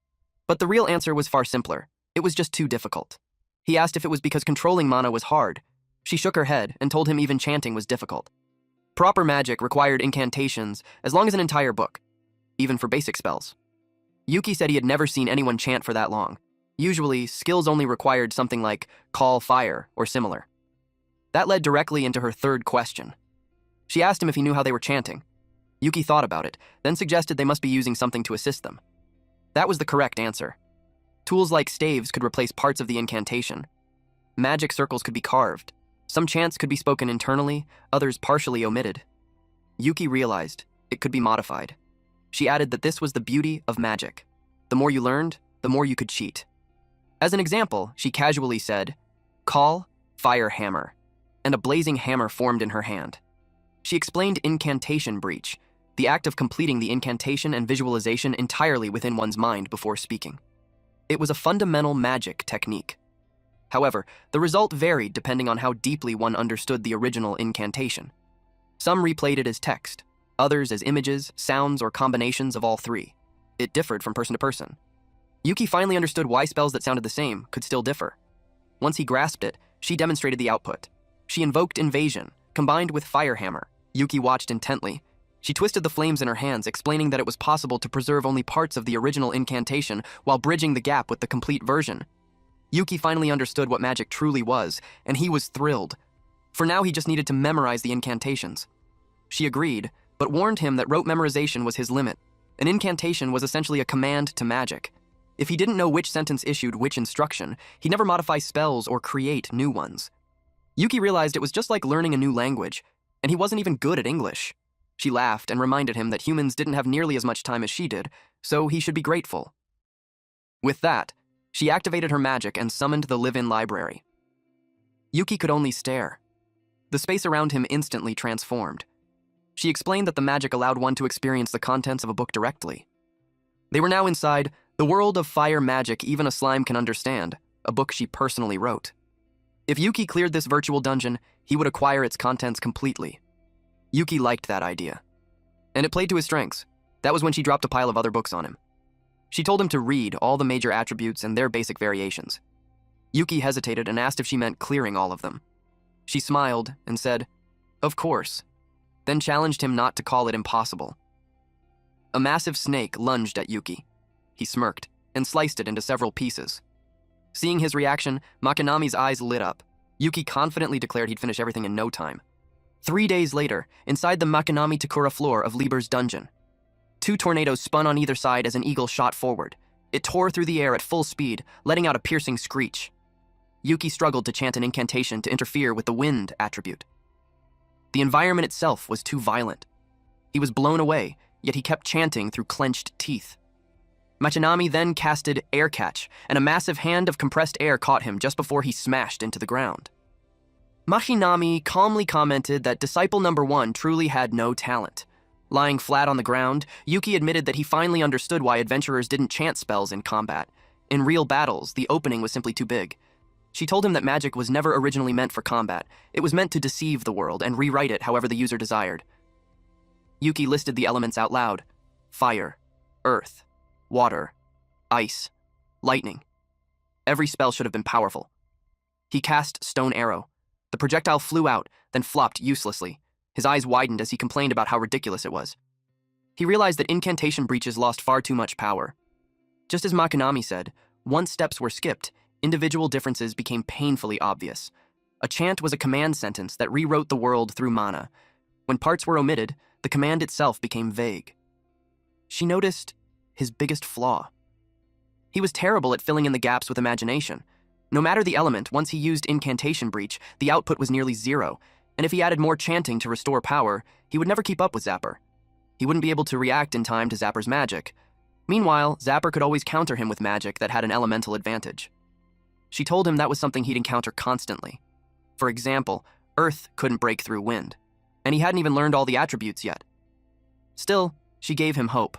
But the real answer was far simpler. It was just too difficult. He asked if it was because controlling mana was hard. She shook her head and told him even chanting was difficult. Proper magic required incantations as long as an entire book, even for basic spells. Yuki said he had never seen anyone chant for that long. Usually, skills only required something like call fire or similar. That led directly into her third question. She asked him if he knew how they were chanting. Yuki thought about it, then suggested they must be using something to assist them. That was the correct answer. Tools like staves could replace parts of the incantation. Magic circles could be carved. Some chants could be spoken internally, others partially omitted. Yuki realized it could be modified. She added that this was the beauty of magic. The more you learned, the more you could cheat. As an example, she casually said, "Call, fire hammer," and a blazing hammer formed in her hand. She explained incantation breach. the act of completing the incantation and visualization entirely within one's mind before speaking. It was a fundamental magic technique. However, the result varied depending on how deeply one understood the original incantation. Some replayed it as text, others as images, sounds, or combinations of all three. It differed from person to person. Yuki finally understood why spells that sounded the same could still differ. Once he grasped it, she demonstrated the output. She invoked invasion, combined with fire hammer. Yuki watched intently. She twisted the flames in her hands, explaining that it was possible to preserve only parts of the original incantation while bridging the gap with the complete version. Yuki finally understood what magic truly was, and he was thrilled. For now, he just needed to memorize the incantations. She agreed, but warned him that rote memorization was his limit. An incantation was essentially a command to magic. If he didn't know which sentence issued which instruction, he'd never modify spells or create new ones. Yuki realized it was just like learning a new language, and he wasn't even good at English. She laughed and reminded him that humans didn't have nearly as much time as she did, so he should be grateful. With that, she activated her magic and summoned the live-in library. Yuki could only stare. The space around him instantly transformed. She explained that the magic allowed one to experience the contents of a book directly. They were now inside the world of fire magic even a slime can understand, a book she personally wrote. If Yuki cleared this virtual dungeon, he would acquire its contents completely. Yuki liked that idea. And it played to his strengths. That was when she dropped a pile of other books on him. She told him to read all the major attributes and their basic variations. Yuki hesitated and asked if she meant clearing all of them. She smiled and said, "Of course," then challenged him not to call it impossible. A massive snake lunged at Yuki. He smirked and sliced it into several pieces. Seeing his reaction, Makinami's eyes lit up. Yuki confidently declared he'd finish everything in no time. 3 days later, inside the Makinami Takura floor of Lieber's dungeon, 2 tornadoes spun on either side as an eagle shot forward. It tore through the air at full speed, letting out a piercing screech. Yuki struggled to chant an incantation to interfere with the wind attribute. The environment itself was too violent. He was blown away, yet he kept chanting through clenched teeth. Machinami then casted Air Catch, and a massive hand of compressed air caught him just before he smashed into the ground. Machinami calmly commented that Disciple Number 1 truly had no talent. Lying flat on the ground, Yuki admitted that he finally understood why adventurers didn't chant spells in combat. In real battles, the opening was simply too big. She told him that magic was never originally meant for combat. It was meant to deceive the world and rewrite it however the user desired. Yuki listed the elements out loud: fire, earth, water, ice, lightning. Every spell should have been powerful. He cast Stone Arrow. The projectile flew out, then flopped uselessly. His eyes widened as he complained about how ridiculous it was. He realized that incantation breaches lost far too much power. Just as Makinami said, once steps were skipped, individual differences became painfully obvious. A chant was a command sentence that rewrote the world through mana. When parts were omitted, the command itself became vague. She noticed his biggest flaw. He was terrible at filling in the gaps with imagination. No matter the element, once he used incantation breach, the output was nearly zero, and if he added more chanting to restore power, he would never keep up with Zapper. He wouldn't be able to react in time to Zapper's magic. Meanwhile, Zapper could always counter him with magic that had an elemental advantage. She told him that was something he'd encounter constantly. For example, Earth couldn't break through wind, and he hadn't even learned all the attributes yet. Still, she gave him hope.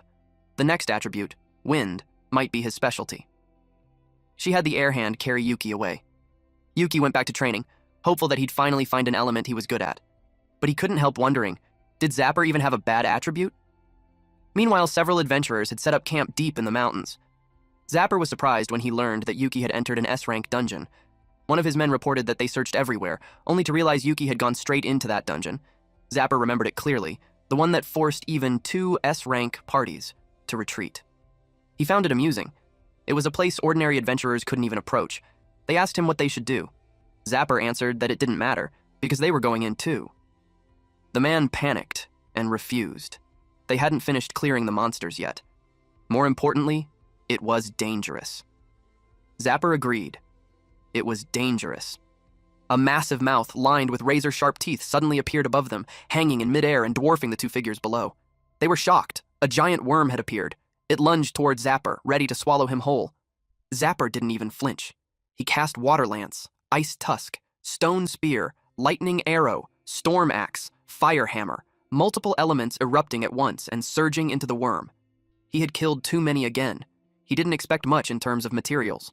The next attribute, wind, might be his specialty. She had the air hand carry Yuki away. Yuki went back to training, hopeful that he'd finally find an element he was good at. But he couldn't help wondering, did Zapper even have a bad attribute? Meanwhile, several adventurers had set up camp deep in the mountains. Zapper was surprised when he learned that Yuki had entered an S-rank dungeon. One of his men reported that they searched everywhere, only to realize Yuki had gone straight into that dungeon. Zapper remembered it clearly, the one that forced even 2 S-rank parties to retreat. He found it amusing. It was a place ordinary adventurers couldn't even approach. They asked him what they should do. Zapper answered that it didn't matter, because they were going in too. The man panicked and refused. They hadn't finished clearing the monsters yet. More importantly, it was dangerous. Zapper agreed. It was dangerous. A massive mouth lined with razor-sharp teeth suddenly appeared above them, hanging in midair and dwarfing the 2 figures below. They were shocked. A giant worm had appeared. It lunged towards Zapper, ready to swallow him whole. Zapper didn't even flinch. He cast Water Lance, Ice Tusk, Stone Spear, Lightning Arrow, Storm Axe, Fire Hammer, multiple elements erupting at once and surging into the worm. He had killed too many again. He didn't expect much in terms of materials.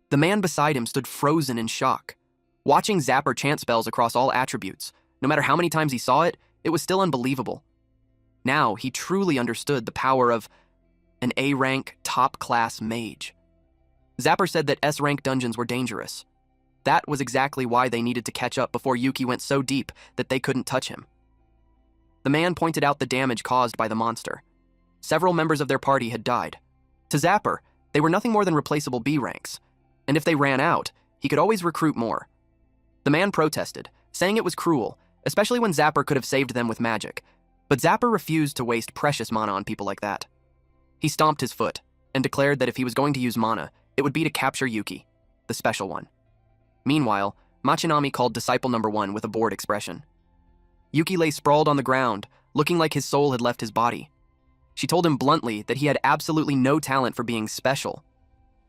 The man beside him stood frozen in shock. Watching Zapper chant spells across all attributes, no matter how many times he saw it, it was still unbelievable. Now he truly understood the power of an A-rank, top-class mage. Zapper said that S-rank dungeons were dangerous. That was exactly why they needed to catch up before Yuki went so deep that they couldn't touch him. The man pointed out the damage caused by the monster. Several members of their party had died. To Zapper, they were nothing more than replaceable B ranks, and if they ran out, he could always recruit more. The man protested, saying it was cruel, especially when Zapper could have saved them with magic, but Zapper refused to waste precious mana on people like that. He stomped his foot and declared that if he was going to use mana, it would be to capture Yuki, the special one. Meanwhile, Machinami called Disciple Number 1 with a bored expression. Yuki lay sprawled on the ground, looking like his soul had left his body. She told him bluntly that he had absolutely no talent for being special.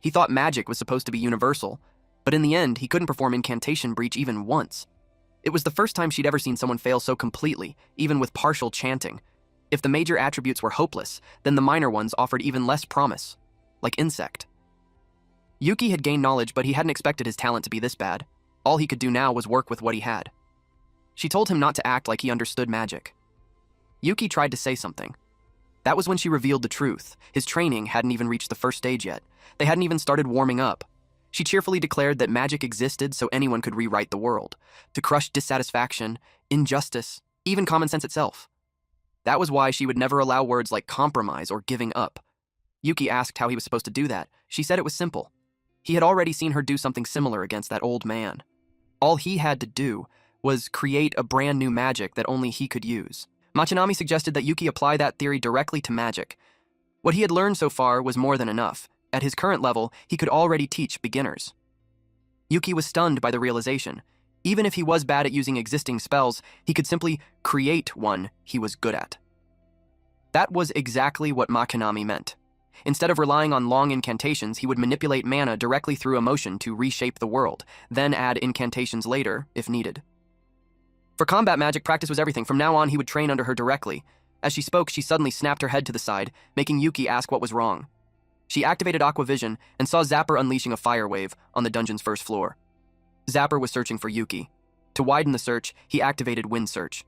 He thought magic was supposed to be universal, but in the end, he couldn't perform incantation breach even once. It was the first time she'd ever seen someone fail so completely, even with partial chanting. If the major attributes were hopeless, then the minor ones offered even less promise, like insect. Yuki had gained knowledge, but he hadn't expected his talent to be this bad. All he could do now was work with what he had. She told him not to act like he understood magic. Yuki tried to say something. That was when she revealed the truth. His training hadn't even reached the first stage yet. They hadn't even started warming up. She cheerfully declared that magic existed so anyone could rewrite the world, to crush dissatisfaction, injustice, even common sense itself. That was why she would never allow words like compromise or giving up. Yuki asked how he was supposed to do that. She said it was simple. He had already seen her do something similar against that old man. All he had to do was create a brand new magic that only he could use. Machinami suggested that Yuki apply that theory directly to magic. What he had learned so far was more than enough. At his current level, he could already teach beginners. Yuki was stunned by the realization. Even if he was bad at using existing spells, he could simply create one he was good at. That was exactly what Machinami meant. Instead of relying on long incantations, he would manipulate mana directly through emotion to reshape the world, then add incantations later, if needed. For combat magic, practice was everything. From now on, he would train under her directly. As she spoke, she suddenly snapped her head to the side, making Yuki ask what was wrong. She activated Aqua Vision and saw Zapper unleashing a fire wave on the dungeon's first floor. Zapper was searching for Yuki. To widen the search, he activated Wind Search.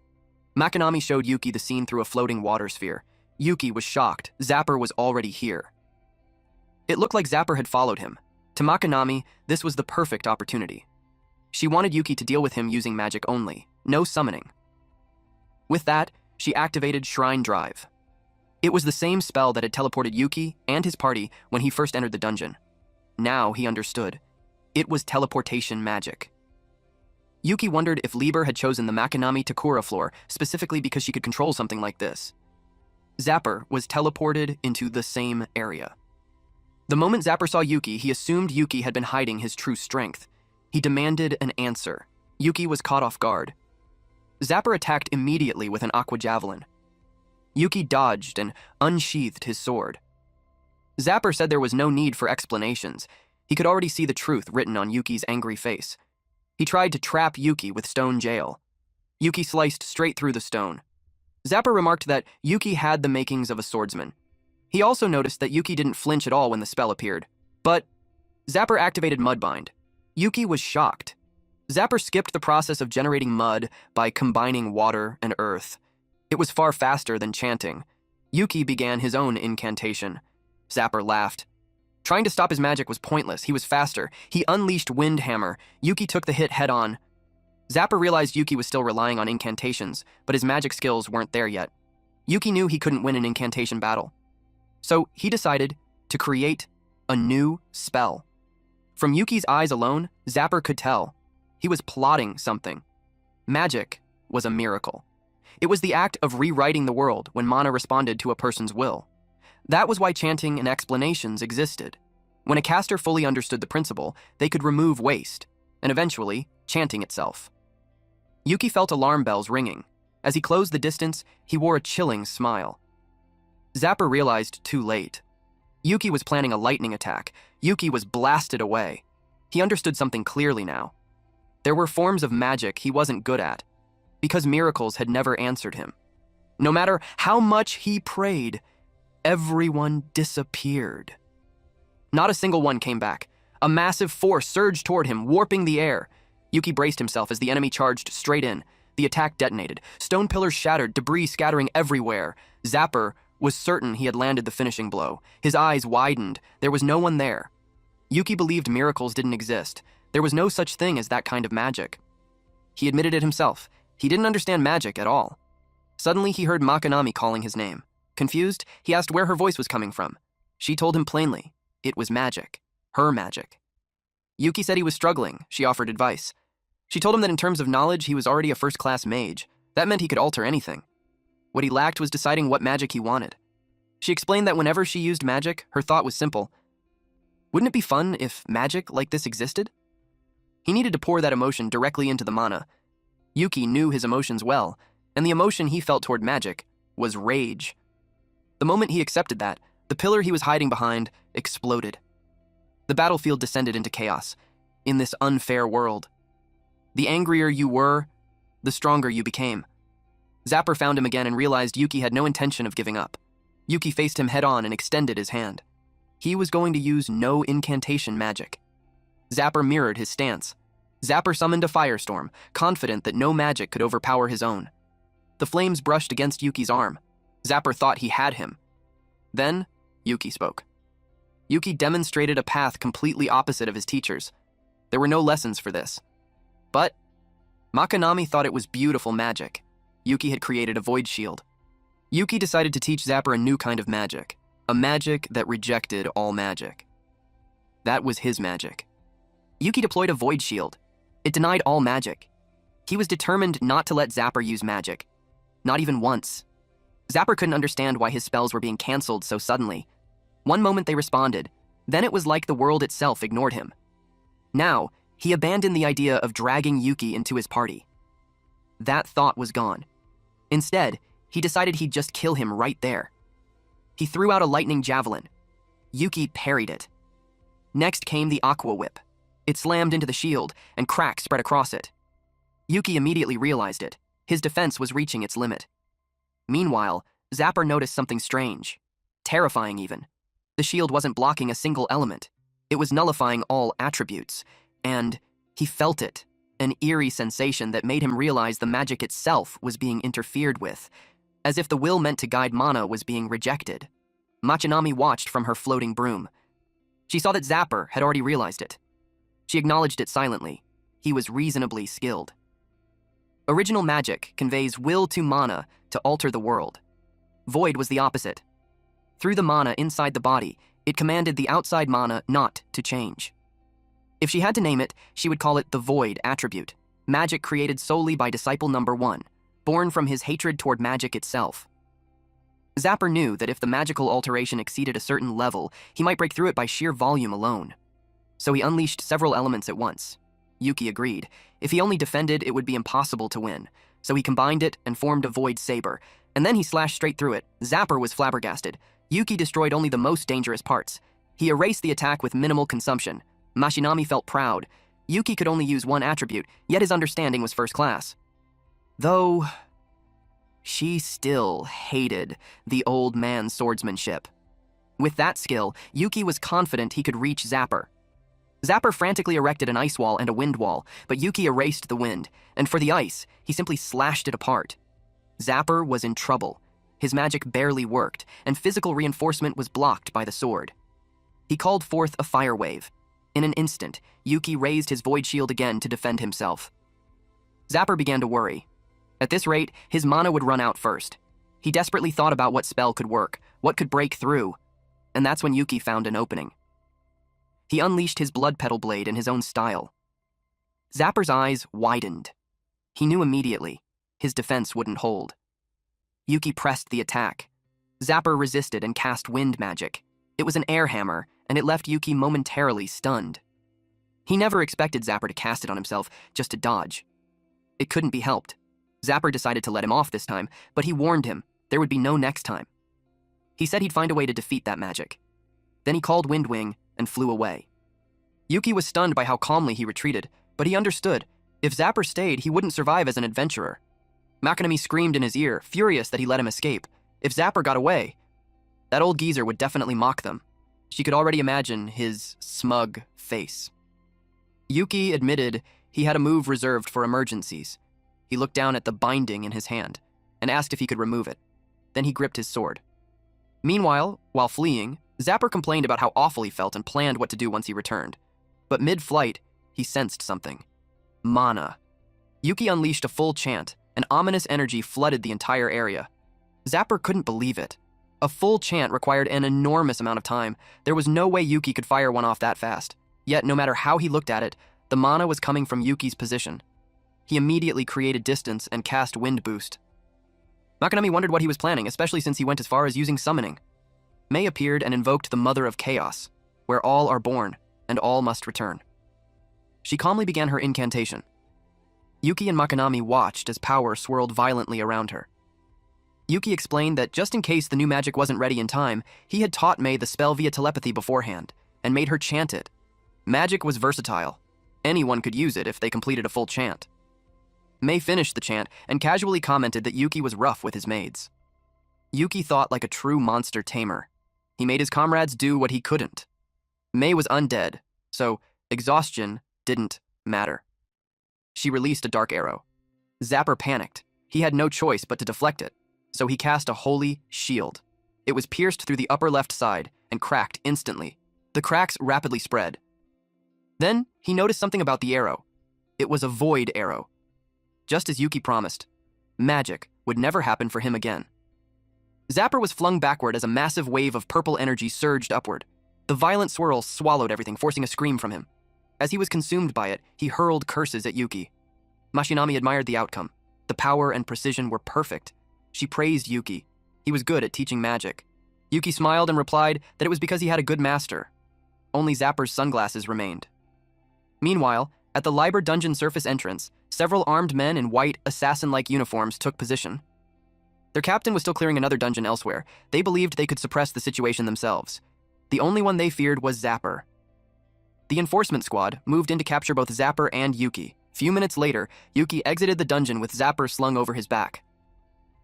Machinami showed Yuki the scene through a floating water sphere. Yuki was shocked. Zapper was already here. It looked like Zapper had followed him. To Machinami, this was the perfect opportunity. She wanted Yuki to deal with him using magic only, no summoning. With that, she activated Shrine Drive. It was the same spell that had teleported Yuki and his party when he first entered the dungeon. Now he understood. It was teleportation magic. Yuki wondered if Lieber had chosen the Machinami Takura floor specifically because she could control something like this. Zapper was teleported into the same area. The moment Zapper saw Yuki, he assumed Yuki had been hiding his true strength. He demanded an answer. Yuki was caught off guard. Zapper attacked immediately with an aqua javelin. Yuki dodged and unsheathed his sword. Zapper said there was no need for explanations. He could already see the truth written on Yuki's angry face. He tried to trap Yuki with stone jail. Yuki sliced straight through the stone. Zapper remarked that Yuki had the makings of a swordsman. He also noticed that Yuki didn't flinch at all when the spell appeared. But Zapper activated Mudbind. Yuki was shocked. Zapper skipped the process of generating mud by combining water and earth. It was far faster than chanting. Yuki began his own incantation. Zapper laughed. Trying to stop his magic was pointless. He was faster. He unleashed Wind Hammer. Yuki took the hit head-on. Zapper realized Yuki was still relying on incantations, but his magic skills weren't there yet. Yuki knew he couldn't win an incantation battle. So he decided to create a new spell. From Yuki's eyes alone, Zapper could tell. He was plotting something. Magic was a miracle. It was the act of rewriting the world when mana responded to a person's will. That was why chanting and explanations existed. When a caster fully understood the principle, they could remove waste, and eventually, chanting itself. Yuki felt alarm bells ringing. As he closed the distance, he wore a chilling smile. Zapper realized too late. Yuki was planning a lightning attack. Yuki was blasted away. He understood something clearly now. There were forms of magic he wasn't good at, because miracles had never answered him. No matter how much he prayed, everyone disappeared. Not a single one came back. A massive force surged toward him, warping the air. Yuki braced himself as the enemy charged straight in. The attack detonated. Stone pillars shattered, debris scattering everywhere. Zapper was certain he had landed the finishing blow. His eyes widened. There was no one there. Yuki believed miracles didn't exist. There was no such thing as that kind of magic. He admitted it himself. He didn't understand magic at all. Suddenly, he heard Makanami calling his name. Confused, he asked where her voice was coming from. She told him plainly, it was magic. Her magic. Yuki said he was struggling. She offered advice. She told him that in terms of knowledge, he was already a first-class mage. That meant he could alter anything. What he lacked was deciding what magic he wanted. She explained that whenever she used magic, her thought was simple. Wouldn't it be fun if magic like this existed? He needed to pour that emotion directly into the mana. Yuki knew his emotions well, and the emotion he felt toward magic was rage. The moment he accepted that, the pillar he was hiding behind exploded. The battlefield descended into chaos. In this unfair world, the angrier you were, the stronger you became. Zapper found him again and realized Yuki had no intention of giving up. Yuki faced him head-on and extended his hand. He was going to use no incantation magic. Zapper mirrored his stance. Zapper summoned a firestorm, confident that no magic could overpower his own. The flames brushed against Yuki's arm. Zapper thought he had him. Then, Yuki spoke. Yuki demonstrated a path completely opposite of his teacher's. There were no lessons for this. But Makanami thought it was beautiful magic. Yuki had created a void shield. Yuki decided to teach Zapper a new kind of magic, a magic that rejected all magic. That was his magic. Yuki deployed a void shield. It denied all magic. He was determined not to let Zapper use magic, not even once. Zapper couldn't understand why his spells were being cancelled so suddenly. One moment they responded, then it was like the world itself ignored him. Now, he abandoned the idea of dragging Yuki into his party. That thought was gone. Instead, he decided he'd just kill him right there. He threw out a lightning javelin. Yuki parried it. Next came the aqua whip. It slammed into the shield, and cracks spread across it. Yuki immediately realized it. His defense was reaching its limit. Meanwhile, Zapper noticed something strange. Terrifying even. The shield wasn't blocking a single element. It was nullifying all attributes. And he felt it, an eerie sensation that made him realize the magic itself was being interfered with, as if the will meant to guide mana was being rejected. Machinami watched from her floating broom. She saw that Zapper had already realized it. She acknowledged it silently. He was reasonably skilled. Original magic conveys will to mana to alter the world. Void was the opposite. Through the mana inside the body, it commanded the outside mana not to change. If she had to name it, she would call it the Void attribute, magic created solely by disciple number 1, born from his hatred toward magic itself. Zapper knew that if the magical alteration exceeded a certain level, he might break through it by sheer volume alone. So he unleashed several elements at once. Yuki agreed. If he only defended, it would be impossible to win. So he combined it and formed a Void saber, and then he slashed straight through it. Zapper was flabbergasted. Yuki destroyed only the most dangerous parts. He erased the attack with minimal consumption. Machinami felt proud. Yuki could only use one attribute, yet his understanding was first class. Though, she still hated the old man's swordsmanship. With that skill, Yuki was confident he could reach Zapper. Zapper frantically erected an ice wall and a wind wall, but Yuki erased the wind, and for the ice, he simply slashed it apart. Zapper was in trouble. His magic barely worked, and physical reinforcement was blocked by the sword. He called forth a fire wave. In an instant, Yuki raised his void shield again to defend himself. Zapper began to worry. At this rate, his mana would run out first. He desperately thought about what spell could work, what could break through, and that's when Yuki found an opening. He unleashed his blood petal blade in his own style. Zapper's eyes widened. He knew immediately. His defense wouldn't hold. Yuki pressed the attack. Zapper resisted and cast wind magic. It was an air hammer, and it left Yuki momentarily stunned. He never expected Zapper to cast it on himself, just to dodge. It couldn't be helped. Zapper decided to let him off this time, but he warned him there would be no next time. He said he'd find a way to defeat that magic. Then he called Windwing and flew away. Yuki was stunned by how calmly he retreated, but he understood. If Zapper stayed, he wouldn't survive as an adventurer. Makanami screamed in his ear, furious that he let him escape. If Zapper got away, that old geezer would definitely mock them. She could already imagine his smug face. Yuki admitted he had a move reserved for emergencies. He looked down at the binding in his hand and asked if he could remove it. Then he gripped his sword. Meanwhile, while fleeing, Zapper complained about how awful he felt and planned what to do once he returned. But mid-flight, he sensed something. Mana. Yuki unleashed a full chant. An ominous energy flooded the entire area. Zapper couldn't believe it. A full chant required an enormous amount of time. There was no way Yuki could fire one off that fast. Yet, no matter how he looked at it, the mana was coming from Yuki's position. He immediately created distance and cast Wind Boost. Makanami wondered what he was planning, especially since he went as far as using summoning. May appeared and invoked the Mother of Chaos, where all are born, and all must return. She calmly began her incantation. Yuki and Makanami watched as power swirled violently around her. Yuki explained that just in case the new magic wasn't ready in time, he had taught May the spell via telepathy beforehand, and made her chant it. Magic was versatile. Anyone could use it if they completed a full chant. May finished the chant and casually commented that Yuki was rough with his maids. Yuki thought like a true monster tamer. He made his comrades do what he couldn't. May was undead, so exhaustion didn't matter. She released a dark arrow. Zapper panicked. He had no choice but to deflect it, so he cast a holy shield. It was pierced through the upper left side and cracked instantly. The cracks rapidly spread. Then he noticed something about the arrow. It was a void arrow. Just as Yuki promised, magic would never happen for him again. Zapper was flung backward as a massive wave of purple energy surged upward. The violent swirl swallowed everything, forcing a scream from him. As he was consumed by it, he hurled curses at Yuki. Mashinami admired the outcome. The power and precision were perfect. She praised Yuki. He was good at teaching magic. Yuki smiled and replied that it was because he had a good master. Only Zapper's sunglasses remained. Meanwhile, at the Liber dungeon surface entrance, several armed men in white, assassin-like uniforms took position. Their captain was still clearing another dungeon elsewhere. They believed they could suppress the situation themselves. The only one they feared was Zapper. The enforcement squad moved in to capture both Zapper and Yuki. Few minutes later, Yuki exited the dungeon with Zapper slung over his back.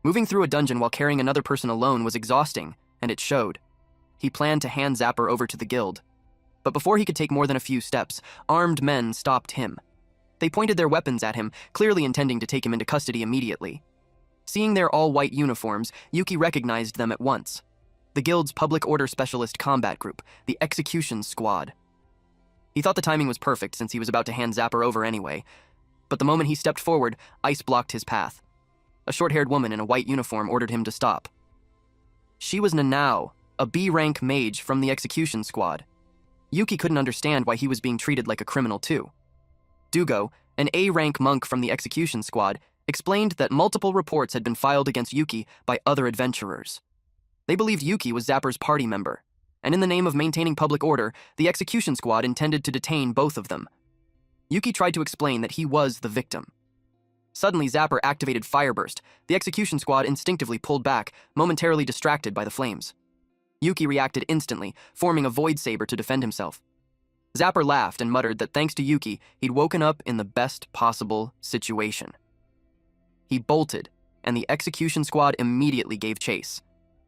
Moving through a dungeon while carrying another person alone was exhausting, and it showed. He planned to hand Zapper over to the guild. But before he could take more than a few steps, armed men stopped him. They pointed their weapons at him, clearly intending to take him into custody immediately. Seeing their all-white uniforms, Yuki recognized them at once. The guild's public order specialist combat group, the execution squad. He thought the timing was perfect since he was about to hand Zapper over anyway, but the moment he stepped forward, ice blocked his path. A short-haired woman in a white uniform ordered him to stop. She was Nanao, a B-rank mage from the execution squad. Yuki couldn't understand why he was being treated like a criminal too. Dugo, an A-rank monk from the execution squad, explained that multiple reports had been filed against Yuki by other adventurers. They believed Yuki was Zapper's party member, and in the name of maintaining public order, the execution squad intended to detain both of them. Yuki tried to explain that he was the victim. Suddenly, Zapper activated Fireburst. The execution squad instinctively pulled back, momentarily distracted by the flames. Yuki reacted instantly, forming a void saber to defend himself. Zapper laughed and muttered that thanks to Yuki, he'd woken up in the best possible situation. He bolted, and the execution squad immediately gave chase.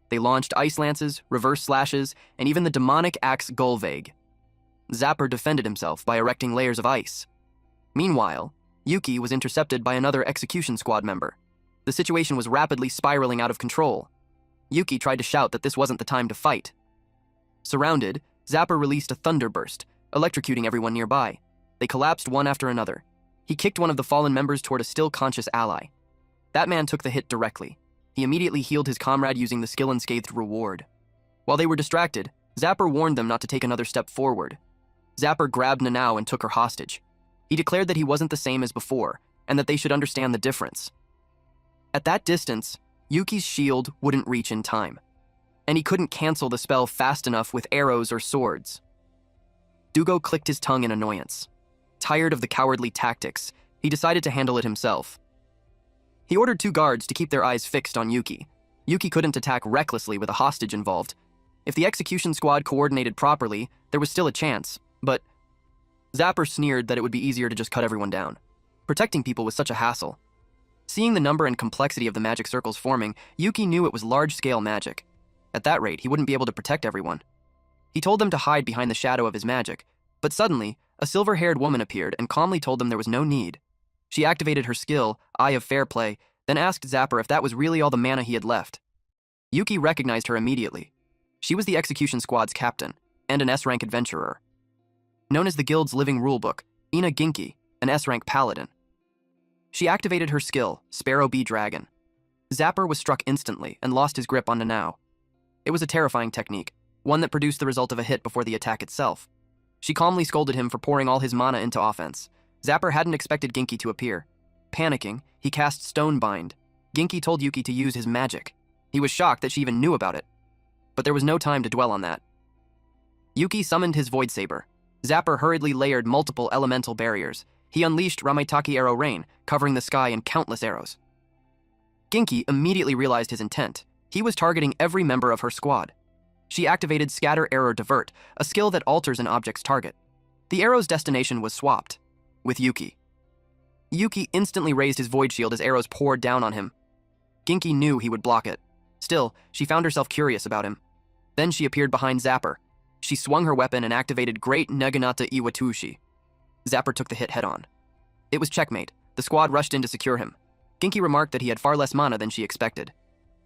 They launched ice lances, reverse slashes, and even the demonic axe Gulveg. Zapper defended himself by erecting layers of ice. Meanwhile, Yuki was intercepted by another execution squad member. The situation was rapidly spiraling out of control. Yuki tried to shout that this wasn't the time to fight. Surrounded, Zapper released a thunderburst, electrocuting everyone nearby. They collapsed one after another. He kicked one of the fallen members toward a still-conscious ally. That man took the hit directly. He immediately healed his comrade using the skill unscathed reward. While they were distracted, Zapper warned them not to take another step forward. Zapper grabbed Nanao and took her hostage. He declared that he wasn't the same as before, and that they should understand the difference. At that distance, Yuki's shield wouldn't reach in time, and he couldn't cancel the spell fast enough with arrows or swords. Dugo clicked his tongue in annoyance. Tired of the cowardly tactics, he decided to handle it himself. He ordered 2 guards to keep their eyes fixed on Yuki. Yuki couldn't attack recklessly with a hostage involved. If the execution squad coordinated properly, there was still a chance, but Zapper sneered that it would be easier to just cut everyone down. Protecting people was such a hassle. Seeing the number and complexity of the magic circles forming, Yuki knew it was large-scale magic. At that rate, he wouldn't be able to protect everyone. He told them to hide behind the shadow of his magic, but suddenly, a silver-haired woman appeared and calmly told them there was no need. She activated her skill, Eye of Fair Play, then asked Zapper if that was really all the mana he had left. Yuki recognized her immediately. She was the execution squad's captain, and an S-rank adventurer. Known as the guild's living rulebook, Ina Ginki, an S-rank paladin. She activated her skill, Sparrow Bee Dragon. Zapper was struck instantly and lost his grip on Nanao. It was a terrifying technique, one that produced the result of a hit before the attack itself. She calmly scolded him for pouring all his mana into offense. Zapper hadn't expected Ginki to appear. Panicking, he cast Stonebind. Ginki told Yuki to use his magic. He was shocked that she even knew about it. But there was no time to dwell on that. Yuki summoned his Void Saber. Zapper hurriedly layered multiple elemental barriers. He unleashed Ramaitaki Arrow Rain, covering the sky in countless arrows. Ginki immediately realized his intent. He was targeting every member of her squad. She activated Scatter Arrow Divert, a skill that alters an object's target. The arrow's destination was swapped, with Yuki. Yuki instantly raised his Void Shield as arrows poured down on him. Ginki knew he would block it. Still, she found herself curious about him. Then she appeared behind Zapper. She swung her weapon and activated Great Naginata Iwatushi. Zapper took the hit head-on. It was checkmate. The squad rushed in to secure him. Ginki remarked that he had far less mana than she expected.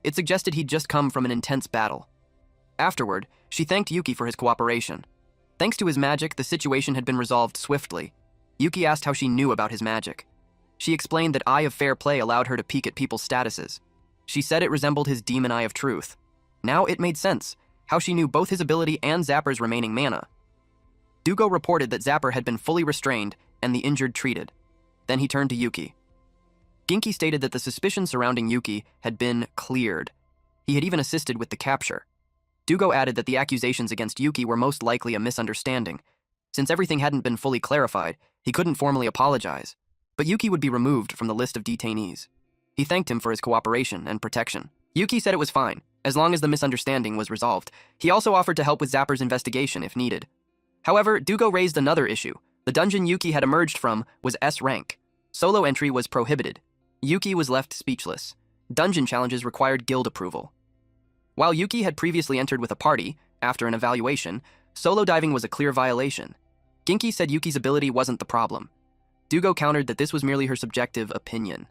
It suggested he'd just come from an intense battle. Afterward, she thanked Yuki for his cooperation. Thanks to his magic, the situation had been resolved swiftly. Yuki asked how she knew about his magic. She explained that Eye of Fair Play allowed her to peek at people's statuses. She said it resembled his Demon Eye of Truth. Now it made sense, how she knew both his ability and Zapper's remaining mana. Dugo reported that Zapper had been fully restrained and the injured treated. Then he turned to Yuki. Ginki stated that the suspicion surrounding Yuki had been cleared. He had even assisted with the capture. Dugo added that the accusations against Yuki were most likely a misunderstanding. Since everything hadn't been fully clarified, he couldn't formally apologize. But Yuki would be removed from the list of detainees. He thanked him for his cooperation and protection. Yuki said it was fine, as long as the misunderstanding was resolved. He also offered to help with Zapper's investigation if needed. However, Dugo raised another issue. The dungeon Yuki had emerged from was S rank. Solo entry was prohibited. Yuki was left speechless. Dungeon challenges required guild approval. While Yuki had previously entered with a party, after an evaluation, solo diving was a clear violation. Ginki said Yuki's ability wasn't the problem. Dugo countered that this was merely her subjective opinion.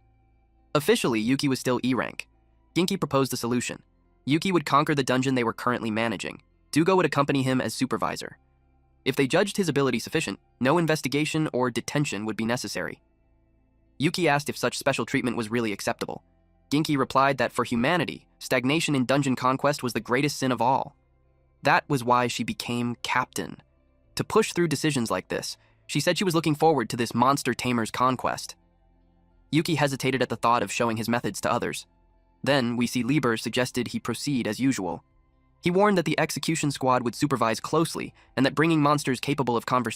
Officially, Yuki was still E rank. Ginki proposed a solution. Yuki would conquer the dungeon they were currently managing. Dugo would accompany him as supervisor. If they judged his ability sufficient, no investigation or detention would be necessary. Yuki asked if such special treatment was really acceptable. Ginki replied that for humanity, stagnation in dungeon conquest was the greatest sin of all. That was why she became captain. To push through decisions like this, she said she was looking forward to this monster tamer's conquest. Yuki hesitated at the thought of showing his methods to others. Then, we see Lieber suggested he proceed as usual. He warned that the execution squad would supervise closely and that bringing monsters capable of conversation